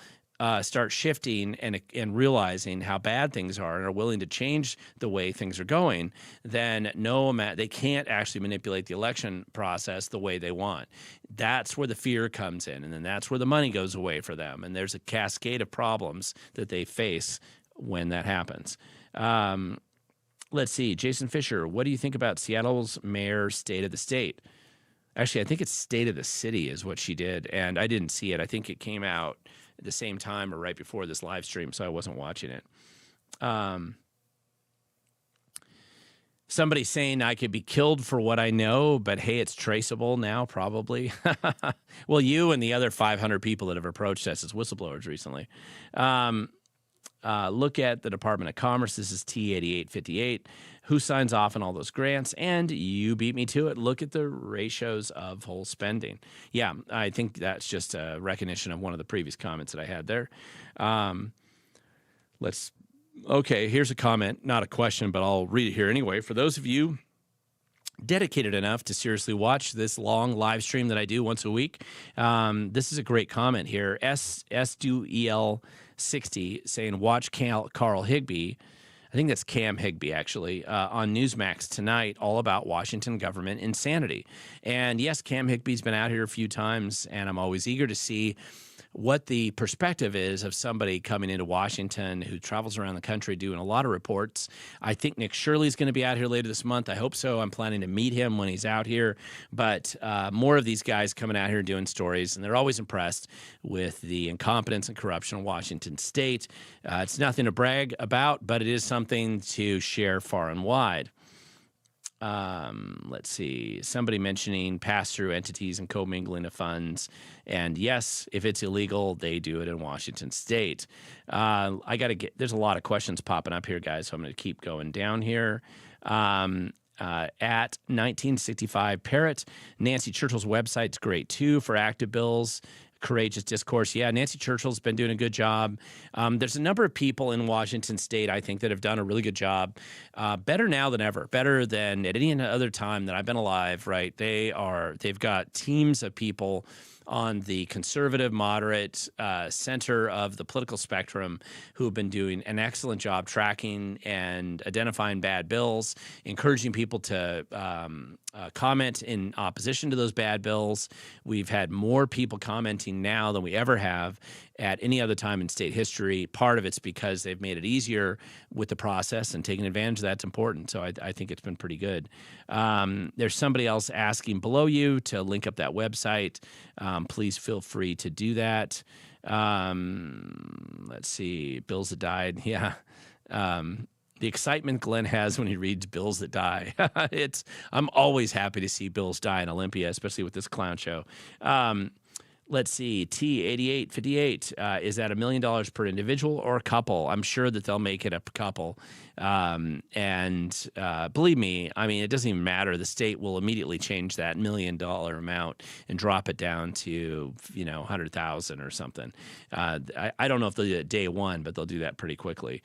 start shifting and realizing how bad things are and are willing to change the way things are going, then they can't actually manipulate the election process the way they want. That's where the fear comes in, and then that's where the money goes away for them. And there's a cascade of problems that they face when that happens. Let's see. Jason Fisher, what do you think about Seattle's mayor's State of the State? Actually, I think it's State of the City is what she did, and I didn't see it. I think it came out at the same time or right before this live stream, so I wasn't watching it. Somebody saying I could be killed for what I know, but hey, it's traceable now, probably. Well, you and the other 500 people that have approached us as whistleblowers recently. Look at the Department of Commerce. This is T8858. Who signs off on all those grants? And you beat me to it. Look at the ratios of whole spending. Yeah, I think that's just a recognition of one of the previous comments that I had there. Okay, here's a comment, not a question, but I'll read it here anyway. For those of you dedicated enough to seriously watch this long live stream that I do once a week, this is a great comment here. SDUEL60 saying, watch Carl Higbee. I think that's Cam Higbee, actually, on Newsmax tonight, all about Washington government insanity. And yes, Cam Higbee's been out here a few times, and I'm always eager to see what the perspective is of somebody coming into Washington who travels around the country doing a lot of reports. I think Nick Shirley's going to be out here later this month. I hope so. I'm planning to meet him when he's out here. But more of these guys coming out here doing stories, and they're always impressed with the incompetence and corruption of Washington State. It's nothing to brag about, but it is something to share far and wide. Let's see, somebody mentioning pass-through entities and commingling of funds. And yes, if it's illegal, they do it in Washington State. There's a lot of questions popping up here, guys, so I'm going to keep going down here. At 1965 Parrot, Nancy Churchill's website's great too for active bills. Courageous discourse. Yeah, Nancy Churchill's been doing a good job. There's a number of people in Washington State, I think, that have done a really good job. Better now than ever. Better than at any other time that I've been alive, right? They've got teams of people on the conservative, moderate center of the political spectrum who have been doing an excellent job tracking and identifying bad bills, encouraging people to comment in opposition to those bad bills. We've had more people commenting now than we ever have at any other time in state history. Part of it's because they've made it easier with the process, and taking advantage of that's important. So I think it's been pretty good. There's somebody else asking below you to link up that website. Please feel free to do that. Let's see, bills that died. Yeah. The excitement Glenn has when he reads bills that die. I'm always happy to see bills die in Olympia, especially with this clown show. Let's see, T8858, is that $1 million per individual or a couple? I'm sure that they'll make it a couple. And believe me, I mean, it doesn't even matter. The state will immediately change that $1 million amount and drop it down to, 100,000 or something. I don't know if they'll do it day one, but they'll do that pretty quickly.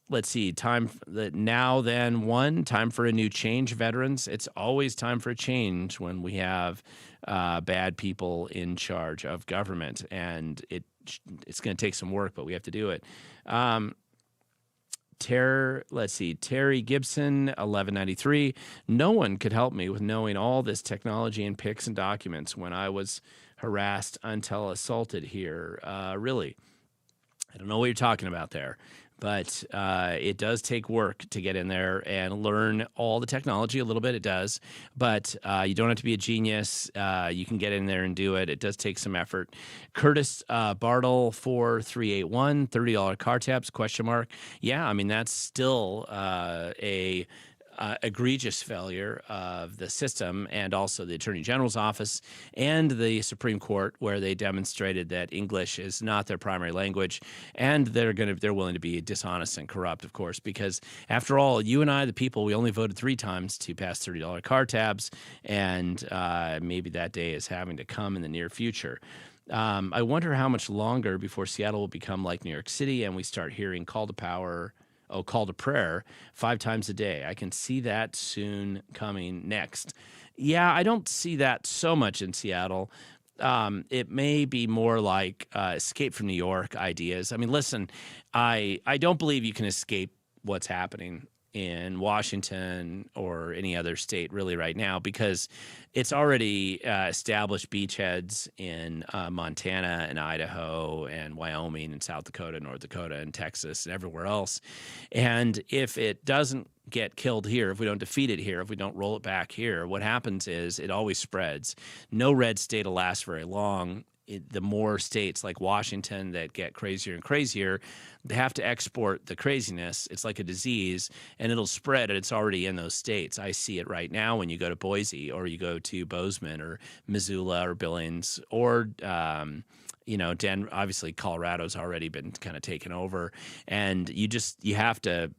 let's see, time for a new change, veterans. It's always time for a change when we have bad people in charge of government, and it's going to take some work, but we have to do it. Terry Gibson, 1193. No one could help me with knowing all this technology and pics and documents when I was harassed until assaulted here. Really, I don't know what you're talking about there, but it does take work to get in there and learn all the technology a little bit. It does, but you don't have to be a genius. You can get in there and do it. It does take some effort. Curtis Bartle 4381, $30 car tabs, question mark. Yeah, I mean, that's still a egregious failure of the system, and also the Attorney General's office and the Supreme Court, where they demonstrated that English is not their primary language, and they're willing to be dishonest and corrupt, of course, because after all, you and I, the people, we only voted 3 times to pass $30 car tabs, and maybe that day is having to come in the near future. I wonder how much longer before Seattle will become like New York City and we start hearing call to prayer 5 times a day. I can see that soon coming next. Yeah, I don't see that so much in Seattle. It may be more like escape from New York ideas. I mean, listen, I don't believe you can escape what's happening in Washington or any other state really right now, because it's already established beachheads in Montana and Idaho and Wyoming and South Dakota, North Dakota and Texas and everywhere else. And if it doesn't get killed here, if we don't defeat it here, if we don't roll it back here, what happens is it always spreads. No red state will last very long. The more states like Washington that get crazier and crazier, they have to export the craziness. It's like a disease, and it'll spread, and it's already in those states. I see it right now when you go to Boise, or you go to Bozeman or Missoula or Billings, or Denver. Obviously, Colorado's already been kind of taken over, and you have to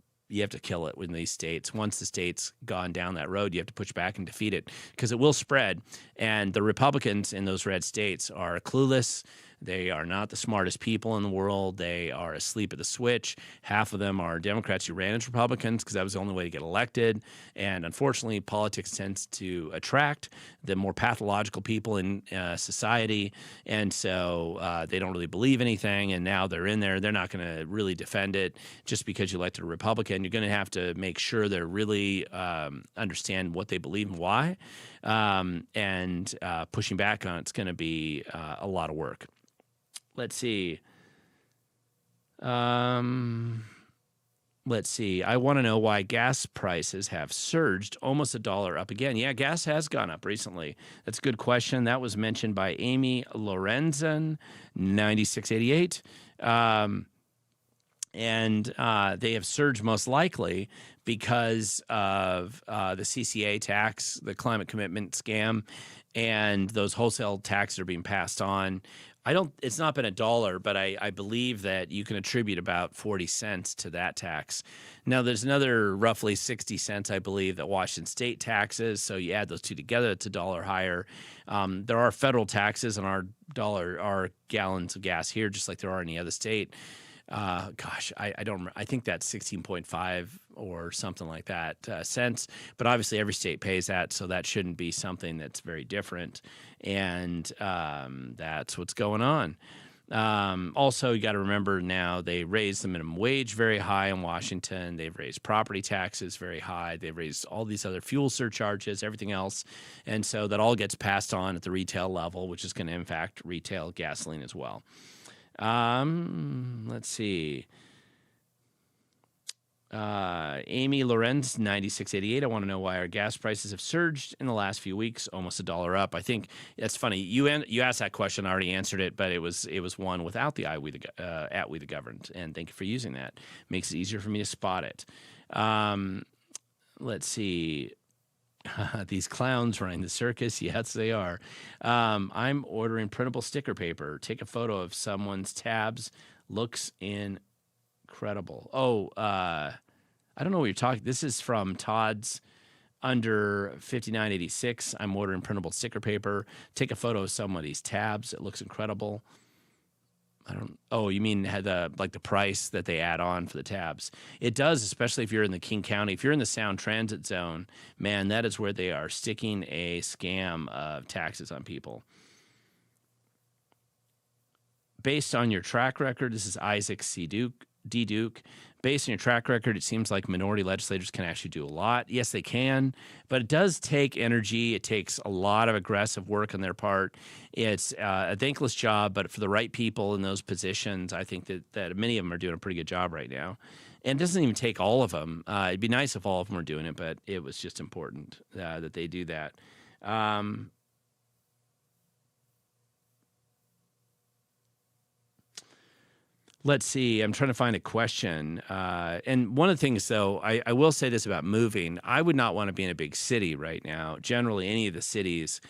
kill it in these states. Once the state's gone down that road, you have to push back and defeat it, because it will spread. And the Republicans in those red states are clueless. They are not the smartest people in the world. They are asleep at the switch. Half of them are Democrats who ran as Republicans because that was the only way to get elected. And unfortunately, politics tends to attract the more pathological people in society. And so they don't really believe anything. And now they're in there. They're not going to really defend it just because you elected a Republican. You're going to have to make sure they really understand what they believe and why. And pushing back on it's going to be a lot of work. Let's see. I want to know why gas prices have surged almost $1 up again. Yeah, gas has gone up recently. That's a good question. That was mentioned by Amy Lorenzen, 9688. And they have surged most likely because of the CCA tax, the climate commitment scam, and those wholesale taxes are being passed on. It's not been $1, but I believe that you can attribute about 40 cents to that tax. Now, there's another roughly 60 cents, I believe, that Washington state taxes. So you add those two together, it's $1 higher. There are federal taxes on our gallons of gas here, just like there are in any other state. I don't remember. I think that's 16.5 or something like that cents. But obviously, every state pays that, so that shouldn't be something that's very different. And that's what's going on. Also, you got to remember now they raised the minimum wage very high in Washington. They've raised property taxes very high. They've raised all these other fuel surcharges, everything else. And so that all gets passed on at the retail level, which is going to impact retail gasoline as well. Let's see. Amy Lorenz, 9688. I want to know why our gas prices have surged in the last few weeks, almost $1 up. I think that's funny. You asked that question. I already answered it, but it was one without the at we the governed. And thank you for using that. Makes it easier for me to spot it. Let's see. These clowns running the circus. Yes, they are. I'm ordering printable sticker paper. Take a photo of someone's tabs. Looks incredible. I don't know what you're talking. This is from Todd's under 5986. I'm ordering printable sticker paper. Take a photo of somebody's tabs. It looks incredible. I don't. Oh, you mean the price that they add on for the tabs? It does, especially if you're in the King County. If you're in the Sound Transit Zone, man, that is where they are sticking a scam of taxes on people. Based on your track record, this is Isaac C. D. Duke. Based on your track record, it seems like minority legislators can actually do a lot. Yes, they can, but it does take energy. It takes a lot of aggressive work on their part. It's a thankless job, but for the right people in those positions, I think that many of them are doing a pretty good job right now. And it doesn't even take all of them. It'd be nice if all of them were doing it, but it was just important that they do that. Let's see. I'm trying to find a question. And one of the things, though, I will say this about moving. I would not want to be in a big city right now. Generally, any of the cities,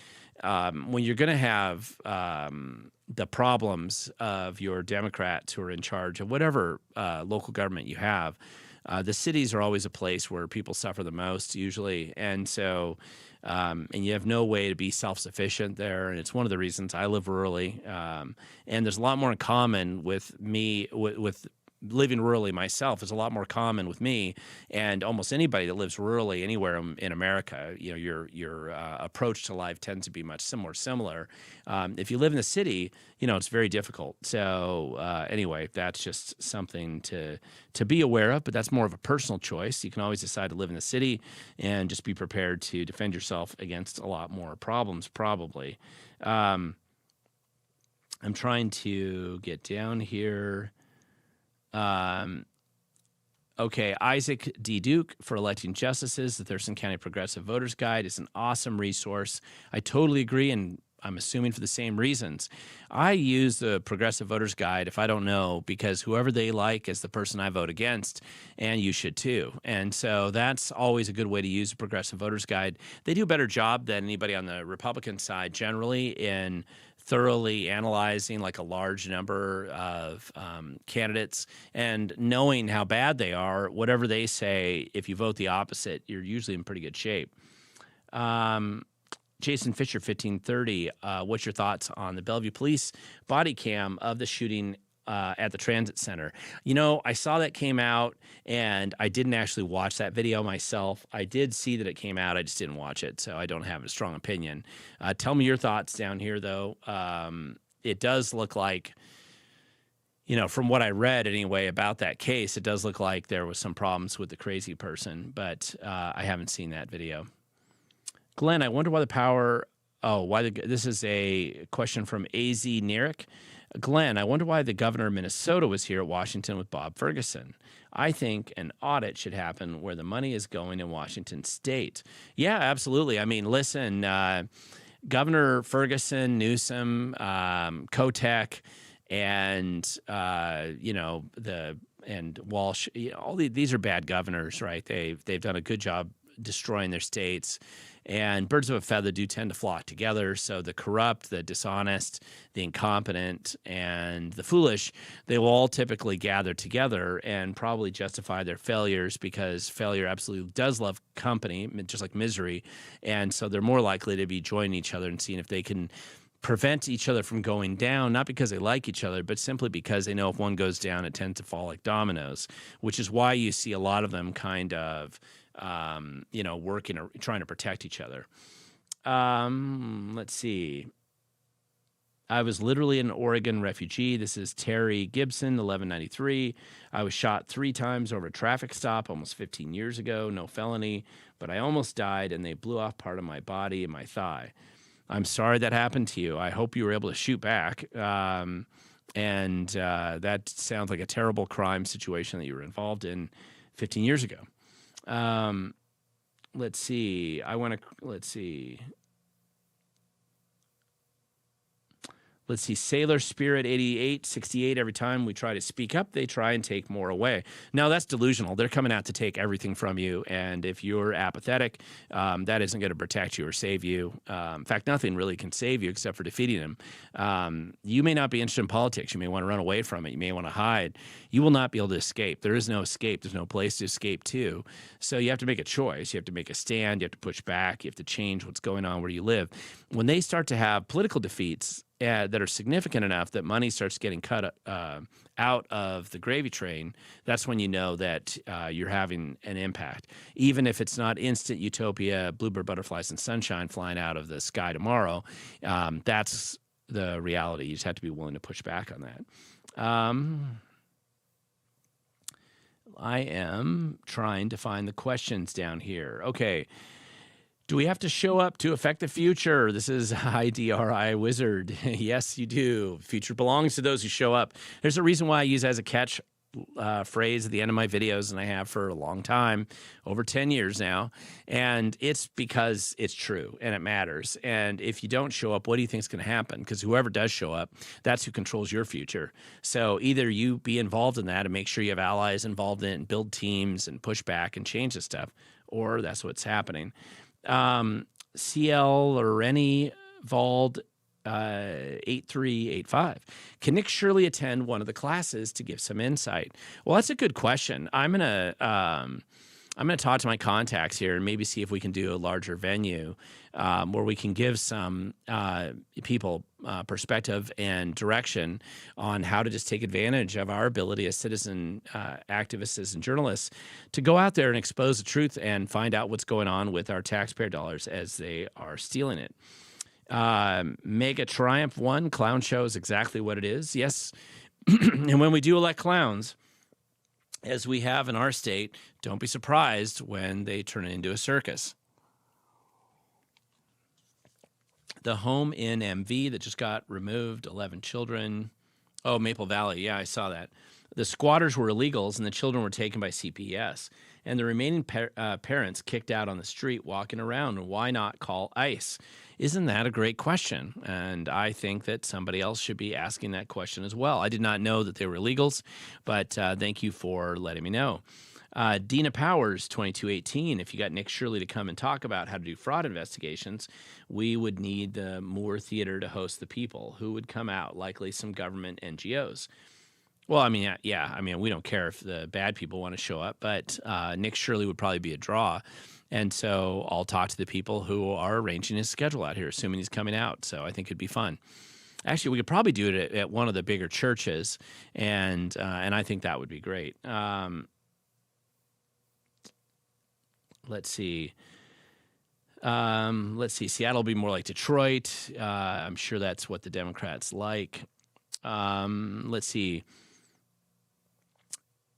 when you're going to have the problems of your Democrats who are in charge of whatever local government you have, the cities are always a place where people suffer the most, usually. And so, and you have no way to be self-sufficient there. And it's one of the reasons I live rurally. And there's a lot more in common with me, with living rurally myself is a lot more common with me and almost anybody that lives rurally anywhere in America. You know, your approach to life tends to be much similar. If you live in the city, you know, it's very difficult. So anyway, that's just something to be aware of, but that's more of a personal choice. You can always decide to live in the city and just be prepared to defend yourself against a lot more problems, probably. I'm trying to get down here. Okay, Isaac D. Duke for electing justices. The Thurston County Progressive Voters Guide is an awesome resource. I totally agree, and I'm assuming for the same reasons. I use the Progressive Voters Guide if I don't know, because whoever they like is the person I vote against, and you should too. And so that's always a good way to use the Progressive Voters Guide. They do a better job than anybody on the Republican side generally in thoroughly analyzing like a large number of candidates and knowing how bad they are. Whatever they say, if you vote the opposite, you're usually in pretty good shape. Jason Fisher, 1530, what's your thoughts on the Bellevue Police body cam of the shooting at the transit center? You know, I saw that came out, and I didn't actually watch that video myself. I did see that it came out. I just didn't watch it, so I don't have a strong opinion. Tell me your thoughts down here, though. It does look like, you know, from what I read anyway about that case, it does look like there was some problems with the crazy person, but I haven't seen that video. Glenn, I wonder why the power. This is a question from AZ Nerick. Glenn, I wonder why the governor of Minnesota was here at Washington with Bob Ferguson. I think an audit should happen where the money is going in Washington state. Yeah, absolutely. I mean, listen, Governor Ferguson, Newsom, Kotek, and and Walsh. You know, all these are bad governors, right? They've done a good job destroying their states. And birds of a feather do tend to flock together. So the corrupt, the dishonest, the incompetent, and the foolish, they will all typically gather together and probably justify their failures, because failure absolutely does love company, just like misery. And so they're more likely to be joining each other and seeing if they can prevent each other from going down, not because they like each other, but simply because they know if one goes down, it tends to fall like dominoes, which is why you see a lot of them kind of working or trying to protect each other. Let's see. I was literally an Oregon refugee. This is Terry Gibson, 1193. I was shot 3 times over a traffic stop almost 15 years ago. No felony, but I almost died, and they blew off part of my body and my thigh. I'm sorry that happened to you. I hope you were able to shoot back. That sounds like a terrible crime situation that you were involved in 15 years ago. Let's see. Let's see, Sailor Spirit 8868, every time we try to speak up, they try and take more away. Now, that's delusional. They're coming out to take everything from you, and if you're apathetic, that isn't going to protect you or save you. In fact, nothing really can save you except for defeating them. You may not be interested in politics. You may want to run away from it. You may want to hide. You will not be able to escape. There is no escape. There's no place to escape to. So you have to make a choice. You have to make a stand. You have to push back. You have to change what's going on where you live. When they start to have political defeats, that are significant enough that money starts getting cut out of the gravy train, that's when you know that you're having an impact. Even if it's not instant utopia, bluebird butterflies and sunshine flying out of the sky tomorrow, that's the reality. You just have to be willing to push back on that. I am trying to find the questions down here. Okay. Do we have to show up to affect the future? This is IDRI Wizard. Yes, you do. Future belongs to those who show up. There's a reason why I use it as a catch phrase at the end of my videos, and I have for a long time, over 10 years now. And it's because it's true and it matters. And if you don't show up, what do you think is going to happen? Because whoever does show up, that's who controls your future. So either you be involved in that and make sure you have allies involved in it and build teams and push back and change the stuff, or that's what's happening. CL or any Vald 8385. Can Nick Shirley attend one of the classes to give some insight? Well, that's a good question. I'm gonna talk to my contacts here and maybe see if we can do a larger venue where we can give some people perspective and direction on how to just take advantage of our ability as citizen activists and journalists to go out there and expose the truth and find out what's going on with our taxpayer dollars as they are stealing it. Mega Triumph 1 clown show is exactly what it is. Yes. And when we do elect clowns, as we have in our state, don't be surprised when they turn it into a circus. The home in MV that just got removed, 11 children. Oh, Maple Valley. Yeah, I saw that. The squatters were illegals and the children were taken by CPS. And the remaining parents kicked out on the street walking around. And why not call ICE? Isn't that a great question? And I think that somebody else should be asking that question as well. I did not know that they were illegals, but thank you for letting me know. Dina Powers, 2218. If you got Nick Shirley to come and talk about how to do fraud investigations, we would need the Moore Theater to host the people. Who would come out? Likely some government NGOs. Well, I mean, yeah. I mean, we don't care if the bad people want to show up, but Nick Shirley would probably be a draw. And so I'll talk to the people who are arranging his schedule out here, assuming he's coming out. So I think it'd be fun. Actually, we could probably do it at one of the bigger churches, and I think that would be great. Let's see. Seattle will be more like Detroit. I'm sure that's what the Democrats like. Let's see.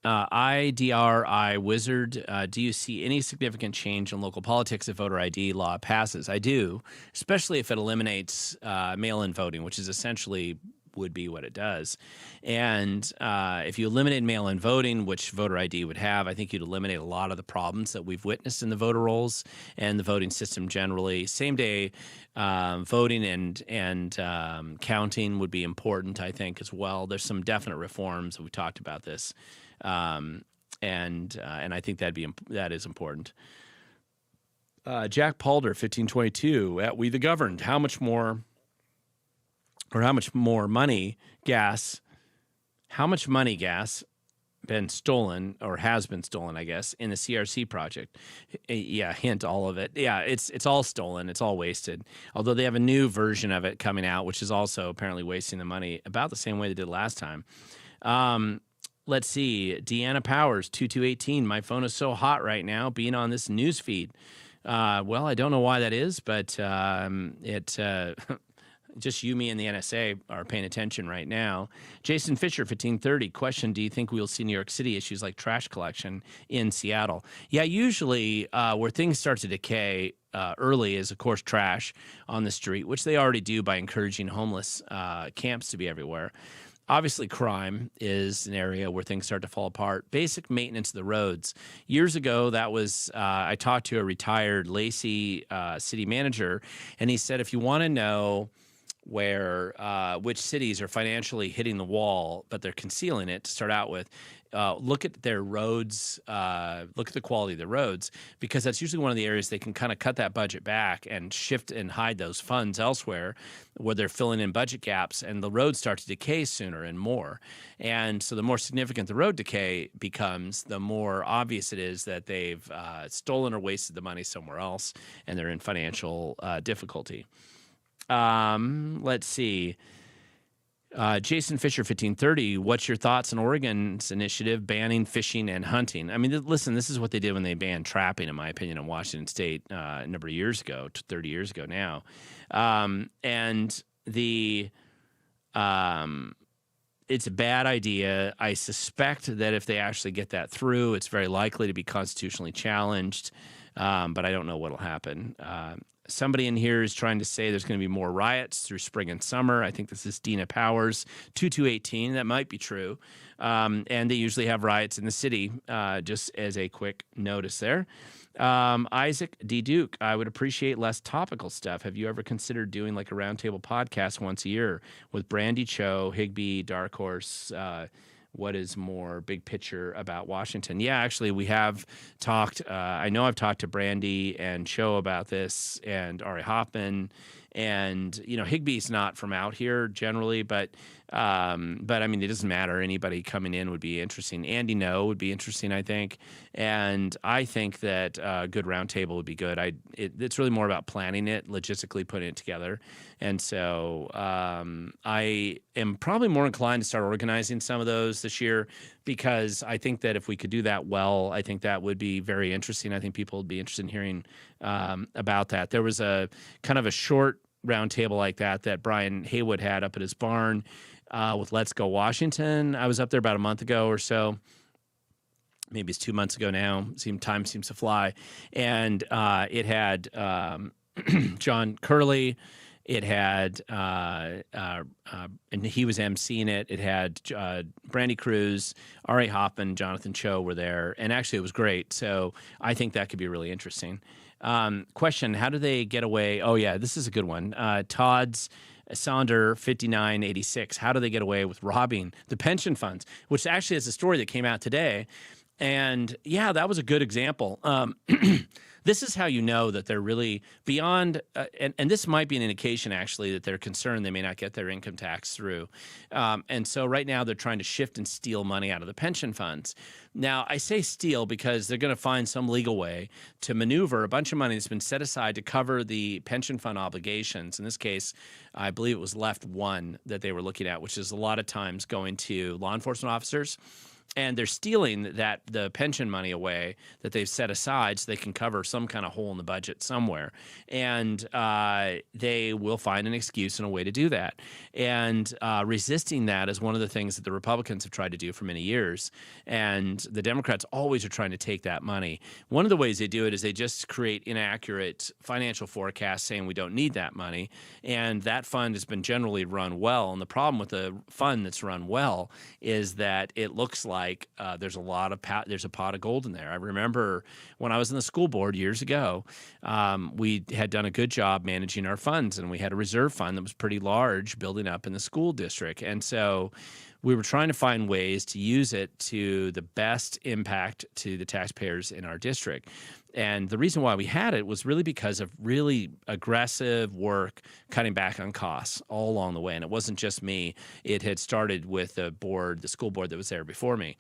IDRI Wizard, do you see any significant change in local politics if voter ID law passes? I do, especially if it eliminates mail-in voting, which is essentially would be what it does. And if you eliminate mail-in voting, which voter ID would have, I think you'd eliminate a lot of the problems that we've witnessed in the voter rolls and the voting system generally. Same-day voting and counting would be important, I think, as well. There's some definite reforms. We talked about this. And I think that is important. Jack Palder, 1522, at We the Governed. How much more money gas been stolen or has been stolen, I guess, in the CRC project? Yeah, hint, all of it. Yeah, it's all stolen. It's all wasted. Although they have a new version of it coming out, which is also apparently wasting the money about the same way they did last time. Let's see. Deanna Powers, 2218. My phone is so hot right now being on this news feed. Well, I don't know why that is, but just you, me, and the NSA are paying attention right now. Jason Fisher, 1530. Question, do you think we'll see New York City issues like trash collection in Seattle? Yeah, usually where things start to decay early is, of course, trash on the street, which they already do by encouraging homeless camps to be everywhere. Obviously, crime is an area where things start to fall apart. Basic maintenance of the roads. Years ago, that was I talked to a retired Lacey city manager, and he said, if you want to know which cities are financially hitting the wall, but they're concealing it to start out with, look at their roads, look at the quality of the roads, because that's usually one of the areas they can kind of cut that budget back and shift and hide those funds elsewhere where they're filling in budget gaps, and the roads start to decay sooner and more. And so the more significant the road decay becomes, the more obvious it is that they've stolen or wasted the money somewhere else and they're in financial difficulty. Let's see. Jason Fisher 1530, what's your thoughts on Oregon's initiative banning fishing and hunting? I mean, listen, this is what they did when they banned trapping, in my opinion, in Washington State a number of years ago, 30 years ago now. And it's a bad idea. I suspect that if they actually get that through, it's very likely to be constitutionally challenged, but I don't know what'll happen. Somebody in here is trying to say there's going to be more riots through spring and summer. I think this is Dina Powers, 2218. That might be true. And they usually have riots in the city, just as a quick notice there. Isaac D. Duke, I would appreciate less topical stuff. Have you ever considered doing like a roundtable podcast once a year with Brandy Cho, Higby, Dark Horse, what is more big picture about Washington? Yeah, actually, we have talked. I know I've talked to Brandy and Cho about this, and Ari Hoffman, and Higby's not from out here generally, but I mean, it doesn't matter. Anybody coming in would be interesting. Andy No would be interesting, I think, and I think that a good roundtable would be good. It's really more about planning it, logistically putting it together, and so I am probably more inclined to start organizing some of those this year, because I think that if we could do that well, I think that would be very interesting. I think people would be interested in hearing about that. There was a kind of a short roundtable like that Brian Haywood had up at his barn with Let's Go Washington. I was up there about a month ago or so. Maybe it's 2 months ago now. Time seems to fly. And it had John Curley. It had, and he was emceeing it. It had Brandy Cruz, Ari Hoffman, Jonathan Cho were there, and actually it was great. So I think that could be really interesting. Question: how do they get away? Oh yeah, this is a good one. Todd's Sonder 5986. How do they get away with robbing the pension funds? Which actually is a story that came out today, and yeah, that was a good example. This is how you know that they're really beyond, and this might be an indication actually that they're concerned they may not get their income tax through. And so right now they're trying to shift and steal money out of the pension funds. Now, I say steal because they're going to find some legal way to maneuver a bunch of money that's been set aside to cover the pension fund obligations. In this case, I believe it was left one that they were looking at, which is a lot of times going to law enforcement officers. And they're stealing the pension money away that they've set aside so they can cover some kind of hole in the budget somewhere. And they will find an excuse and a way to do that. And resisting that is one of the things that the Republicans have tried to do for many years. And the Democrats always are trying to take that money. One of the ways they do it is they just create inaccurate financial forecasts saying we don't need that money. And that fund has been generally run well. And the problem with the fund that's run well is that it looks like there's a pot of gold in there. I remember when I was in the school board years ago, we had done a good job managing our funds, and we had a reserve fund that was pretty large building up in the school district. And so we were trying to find ways to use it to the best impact to the taxpayers in our district. And the reason why we had it was really because of really aggressive work cutting back on costs all along the way. And it wasn't just me. It had started with the school board that was there before me.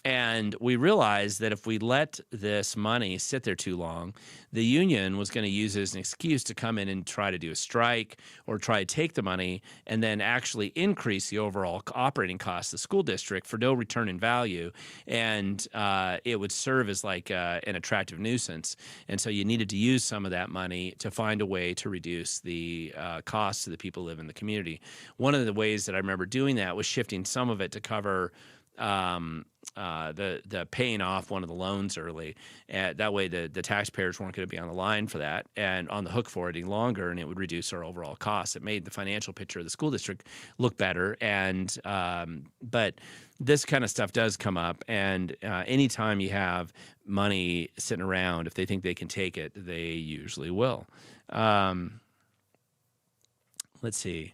And we realized that if we let this money sit there too long, the union was going to use it as an excuse to come in and try to do a strike or try to take the money and then actually increase the overall operating costs of the school district for no return in value. And it would serve as like an attractive nuisance. And so you needed to use some of that money to find a way to reduce the costs to the people who live in the community. One of the ways that I remember doing that was shifting some of it to cover the paying off one of the loans early. That way the taxpayers weren't going to be on the line for that and on the hook for it any longer, and it would reduce our overall costs. It made the financial picture of the school district look better. And but this kind of stuff does come up, and anytime you have money sitting around, if they think they can take it, they usually will. Let's see.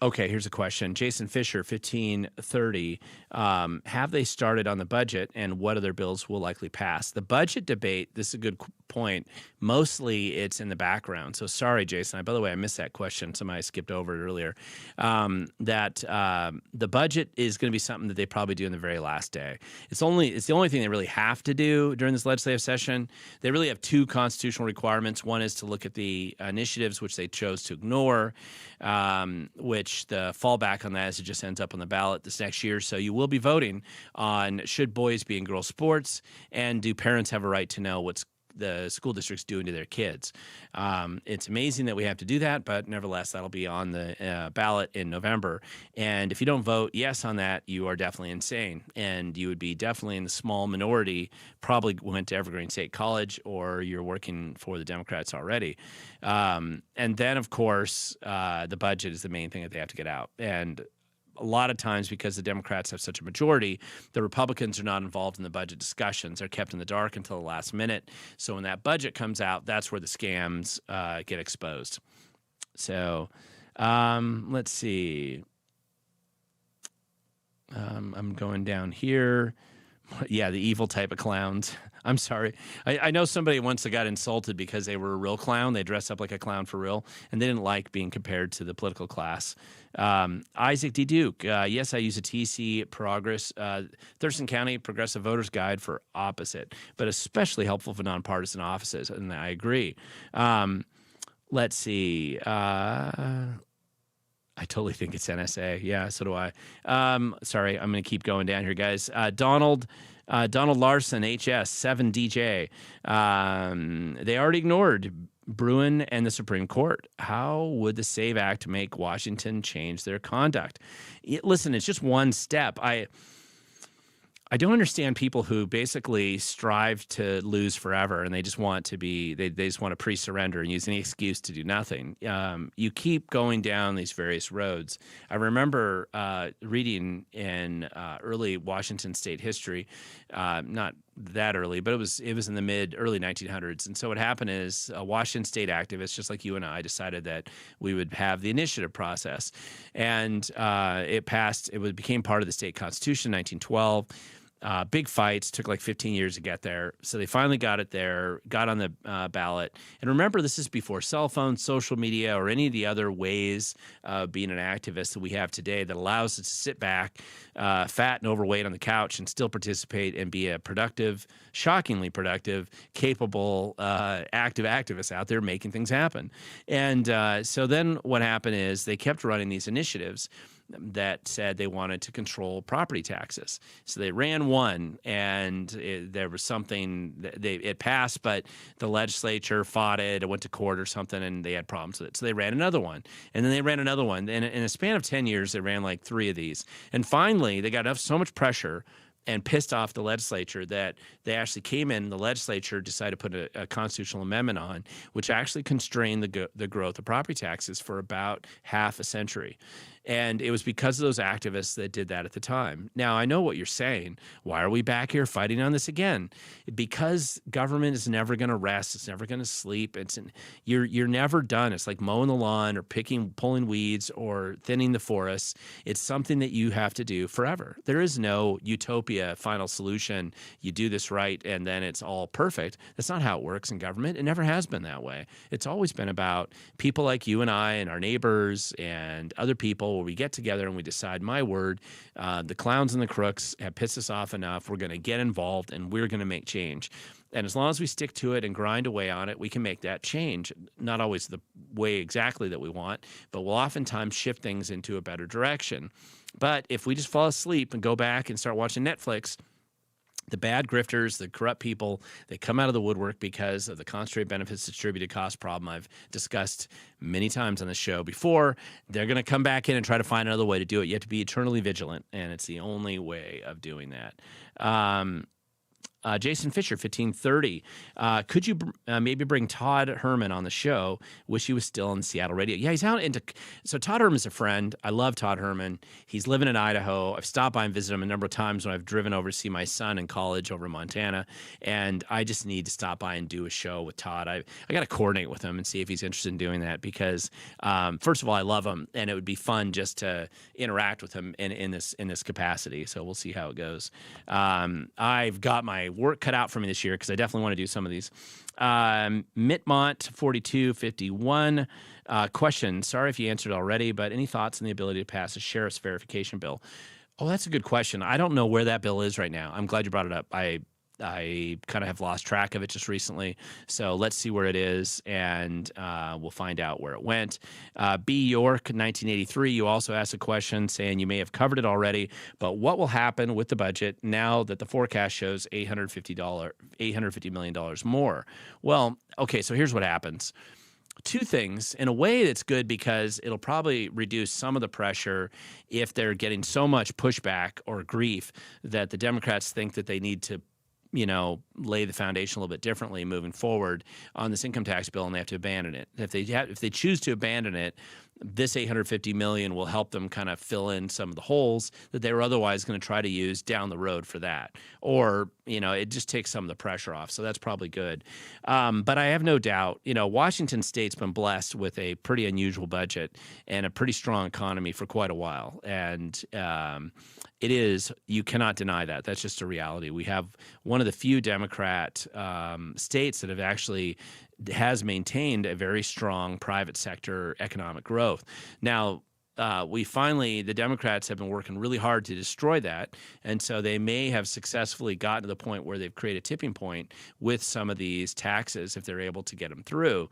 Okay, here's a question. Jason Fisher, 1530. Have they started on the budget, and what other bills will likely pass? The budget debate, this is a good point. Mostly it's in the background. So sorry, Jason. By the way, I missed that question. Somebody skipped over it earlier. The budget is going to be something that they probably do in the very last day. It's the only thing they really have to do during this legislative session. They really have two constitutional requirements. One is to look at the initiatives, which they chose to ignore, which the fallback on that is it just ends up on the ballot this next year. So you will be voting on should boys be in girls' sports, and do parents have a right to know what's the school district's doing to their kids. It's amazing that we have to do that, but nevertheless, that'll be on the ballot in November. And if you don't vote yes on that, you are definitely insane. And you would be definitely in the small minority, probably went to Evergreen State College, or you're working for the Democrats already. And then, of course, the budget is the main thing that they have to get out. And a lot of times, because the Democrats have such a majority, the Republicans are not involved in the budget discussions. They're kept in the dark until the last minute. So when that budget comes out, that's where the scams get exposed. So let's see. I'm going down here. Yeah, the evil type of clowns. I'm sorry. I know somebody once that got insulted because they were a real clown. They dressed up like a clown for real, and they didn't like being compared to the political class. Isaac D. Duke. Yes, I use a TC Progress, Thurston County Progressive Voters Guide for opposite, but especially helpful for nonpartisan offices, and I agree. Let's see. I totally think it's NSA. Yeah, so do I. Sorry, I'm going to keep going down here, guys. Donald Larson, HS, 7DJ. They already ignored Bruin and the Supreme Court. How would the SAVE Act make Washington change their conduct? Listen, it's just one step. I don't understand people who basically strive to lose forever, and they just want to be, they just want to pre-surrender and use any excuse to do nothing. You keep going down these various roads. I remember reading in early Washington state history, not that early, but it was in the early 1900s. And so what happened is Washington state activists, just like you and I, decided that we would have the initiative process. And it passed, became part of the state constitution in 1912. Big fights, took like 15 years to get there. So they finally got it there, got on the ballot. And remember, this is before cell phones, social media, or any of the other ways of being an activist that we have today that allows us to sit back, fat and overweight on the couch and still participate and be a productive, shockingly productive, capable, active activist out there making things happen. And so then what happened is they kept running these initiatives that said they wanted to control property taxes. So they ran one, and there was something it passed, but the legislature fought it. It went to court or something, and they had problems with it. So they ran another one, and then they ran another one. And in a span of 10 years, they ran like 3 of these. And finally, they got so much pressure and pissed off the legislature that they actually came in. The legislature decided to put a constitutional amendment on, which actually constrained the growth of property taxes for about half a century. And it was because of those activists that did that at the time. Now, I know what you're saying. Why are we back here fighting on this again? Because government is never going to rest. It's never going to sleep. You're never done. It's like mowing the lawn or pulling weeds or thinning the forests. It's something that you have to do forever. There is no utopia final solution. You do this right, and then it's all perfect. That's not how it works in government. It never has been that way. It's always been about people like you and I and our neighbors and other people, where we get together and we decide, my word, the clowns and the crooks have pissed us off enough. We're going to get involved and we're going to make change. And as long as we stick to it and grind away on it, we can make that change. Not always the way exactly that we want, but we'll oftentimes shift things into a better direction. But if we just fall asleep and go back and start watching Netflix, the bad grifters, the corrupt people, they come out of the woodwork because of the concentrated benefits distributed cost problem I've discussed many times on the show before. They're going to come back in and try to find another way to do it. You have to be eternally vigilant, and it's the only way of doing that. Jason Fisher, 1530. Could you maybe bring Todd Herman on the show? Wish he was still on Seattle radio. Yeah, he's out into. So Todd Herman's a friend. I love Todd Herman. He's living in Idaho. I've stopped by and visited him a number of times when I've driven over to see my son in college over in Montana. And I just need to stop by and do a show with Todd. I got to coordinate with him and see if he's interested in doing that because, first of all, I love him, and it would be fun just to interact with him in this capacity. So we'll see how it goes. I've got my work cut out for me this year because I definitely want to do some of these. Mittmont 4251 question. Sorry if you answered already, but any thoughts on the ability to pass a sheriff's verification bill? Oh, that's a good question. I don't know where that bill is right now. I'm glad you brought it up. I kind of have lost track of it just recently. So let's see where it is, and we'll find out where it went. B. York, 1983, you also asked a question saying you may have covered it already, but what will happen with the budget now that the forecast shows $850 million more? Well, okay, so here's what happens. Two things. In a way, it's good because it'll probably reduce some of the pressure if they're getting so much pushback or grief that the Democrats think that they need to lay the foundation a little bit differently moving forward on this income tax bill, and they have to abandon it. If they choose to abandon it, this $850 million will help them kind of fill in some of the holes that they were otherwise going to try to use down the road for that. Or, it just takes some of the pressure off. So that's probably good. But I have no doubt, Washington State's been blessed with a pretty unusual budget and a pretty strong economy for quite a while. And you cannot deny that. That's just a reality. We have one of the few Democrat states that has maintained a very strong private sector economic growth. Now, the Democrats have been working really hard to destroy that, and so they may have successfully gotten to the point where they've created a tipping point with some of these taxes if they're able to get them through.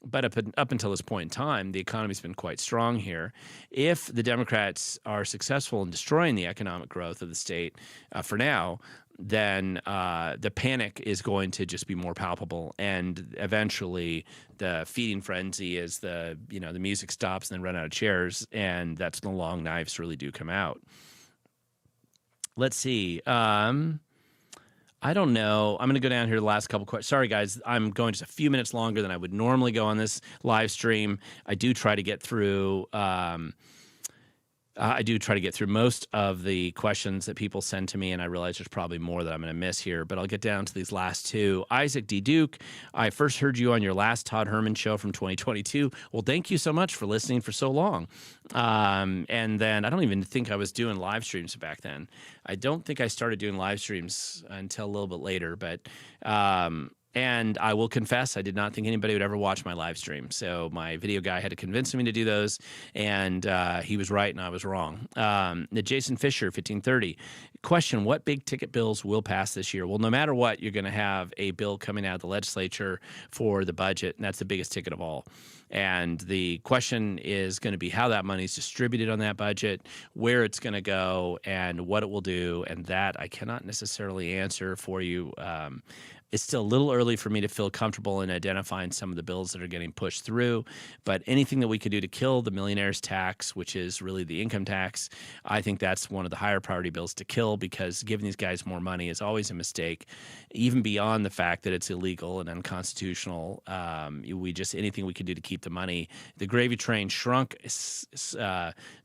But up until this point in time, the economy's been quite strong here. If the Democrats are successful in destroying the economic growth of the state for now, then the panic is going to just be more palpable, and eventually the feeding frenzy as the music stops and then run out of chairs, and that's when the long knives really do come out. Let's see. I don't know. I'm going to go down here to the last couple questions. Sorry, guys. I'm going just a few minutes longer than I would normally go on this live stream. I do try to get through most of the questions that people send to me, and I realize there's probably more that I'm going to miss here, but I'll get down to these last two. Isaac D. Duke, I first heard you on your last Todd Herman show from 2022. Well, thank you so much for listening for so long. And then I don't even think I was doing live streams back then. I don't think I started doing live streams until a little bit later, but and I will confess, I did not think anybody would ever watch my live stream. So my video guy had to convince me to do those, and he was right and I was wrong. Jason Fisher, 1530. Question, what big ticket bills will pass this year? Well, no matter what, you're going to have a bill coming out of the legislature for the budget, and that's the biggest ticket of all. And the question is going to be how that money is distributed on that budget, where it's going to go, and what it will do. And that I cannot necessarily answer for you. It's still a little early for me to feel comfortable in identifying some of the bills that are getting pushed through, but anything that we could do to kill the millionaire's tax, which is really the income tax, I think that's one of the higher priority bills to kill, because giving these guys more money is always a mistake, even beyond the fact that it's illegal and unconstitutional. Anything we could do to keep the money. The gravy train shrunk,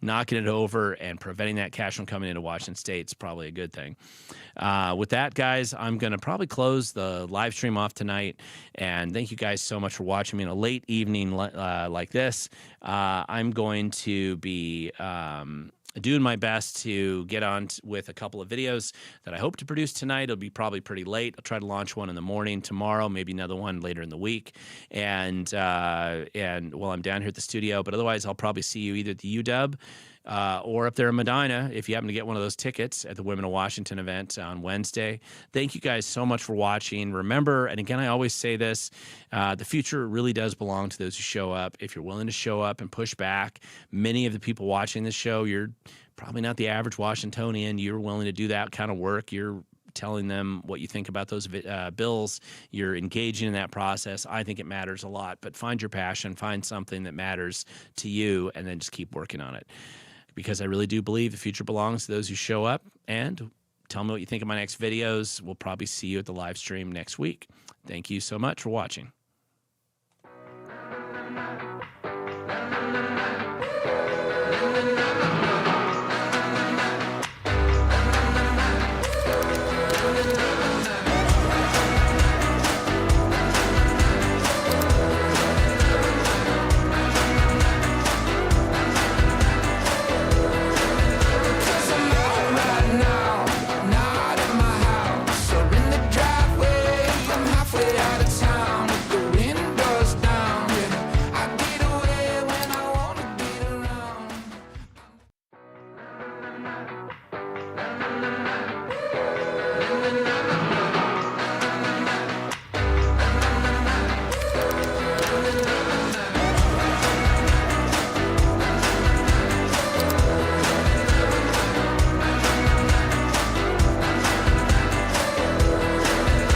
knocking it over and preventing that cash from coming into Washington State is probably a good thing. With that, guys, I'm going to probably close the live stream off tonight, and thank you guys so much for watching me in a late evening like this. I'm going to be doing my best to get on with a couple of videos that I hope to produce tonight. It'll be probably pretty late. I'll try to launch one in the morning tomorrow, maybe another one later in the week, and while I'm down here at the studio. But otherwise, I'll probably see you either at the UW or up there in Medina, if you happen to get one of those tickets at the Women of Washington event on Wednesday. Thank you guys so much for watching. Remember, and again, I always say this, the future really does belong to those who show up. If you're willing to show up and push back, many of the people watching this show, you're probably not the average Washingtonian. You're willing to do that kind of work. You're telling them what you think about those bills. You're engaging in that process. I think it matters a lot. But find your passion, find something that matters to you, and then just keep working on it. Because I really do believe the future belongs to those who show up and Tell me what you think of my next videos. We'll probably see you at the live stream next week. Thank you so much for watching.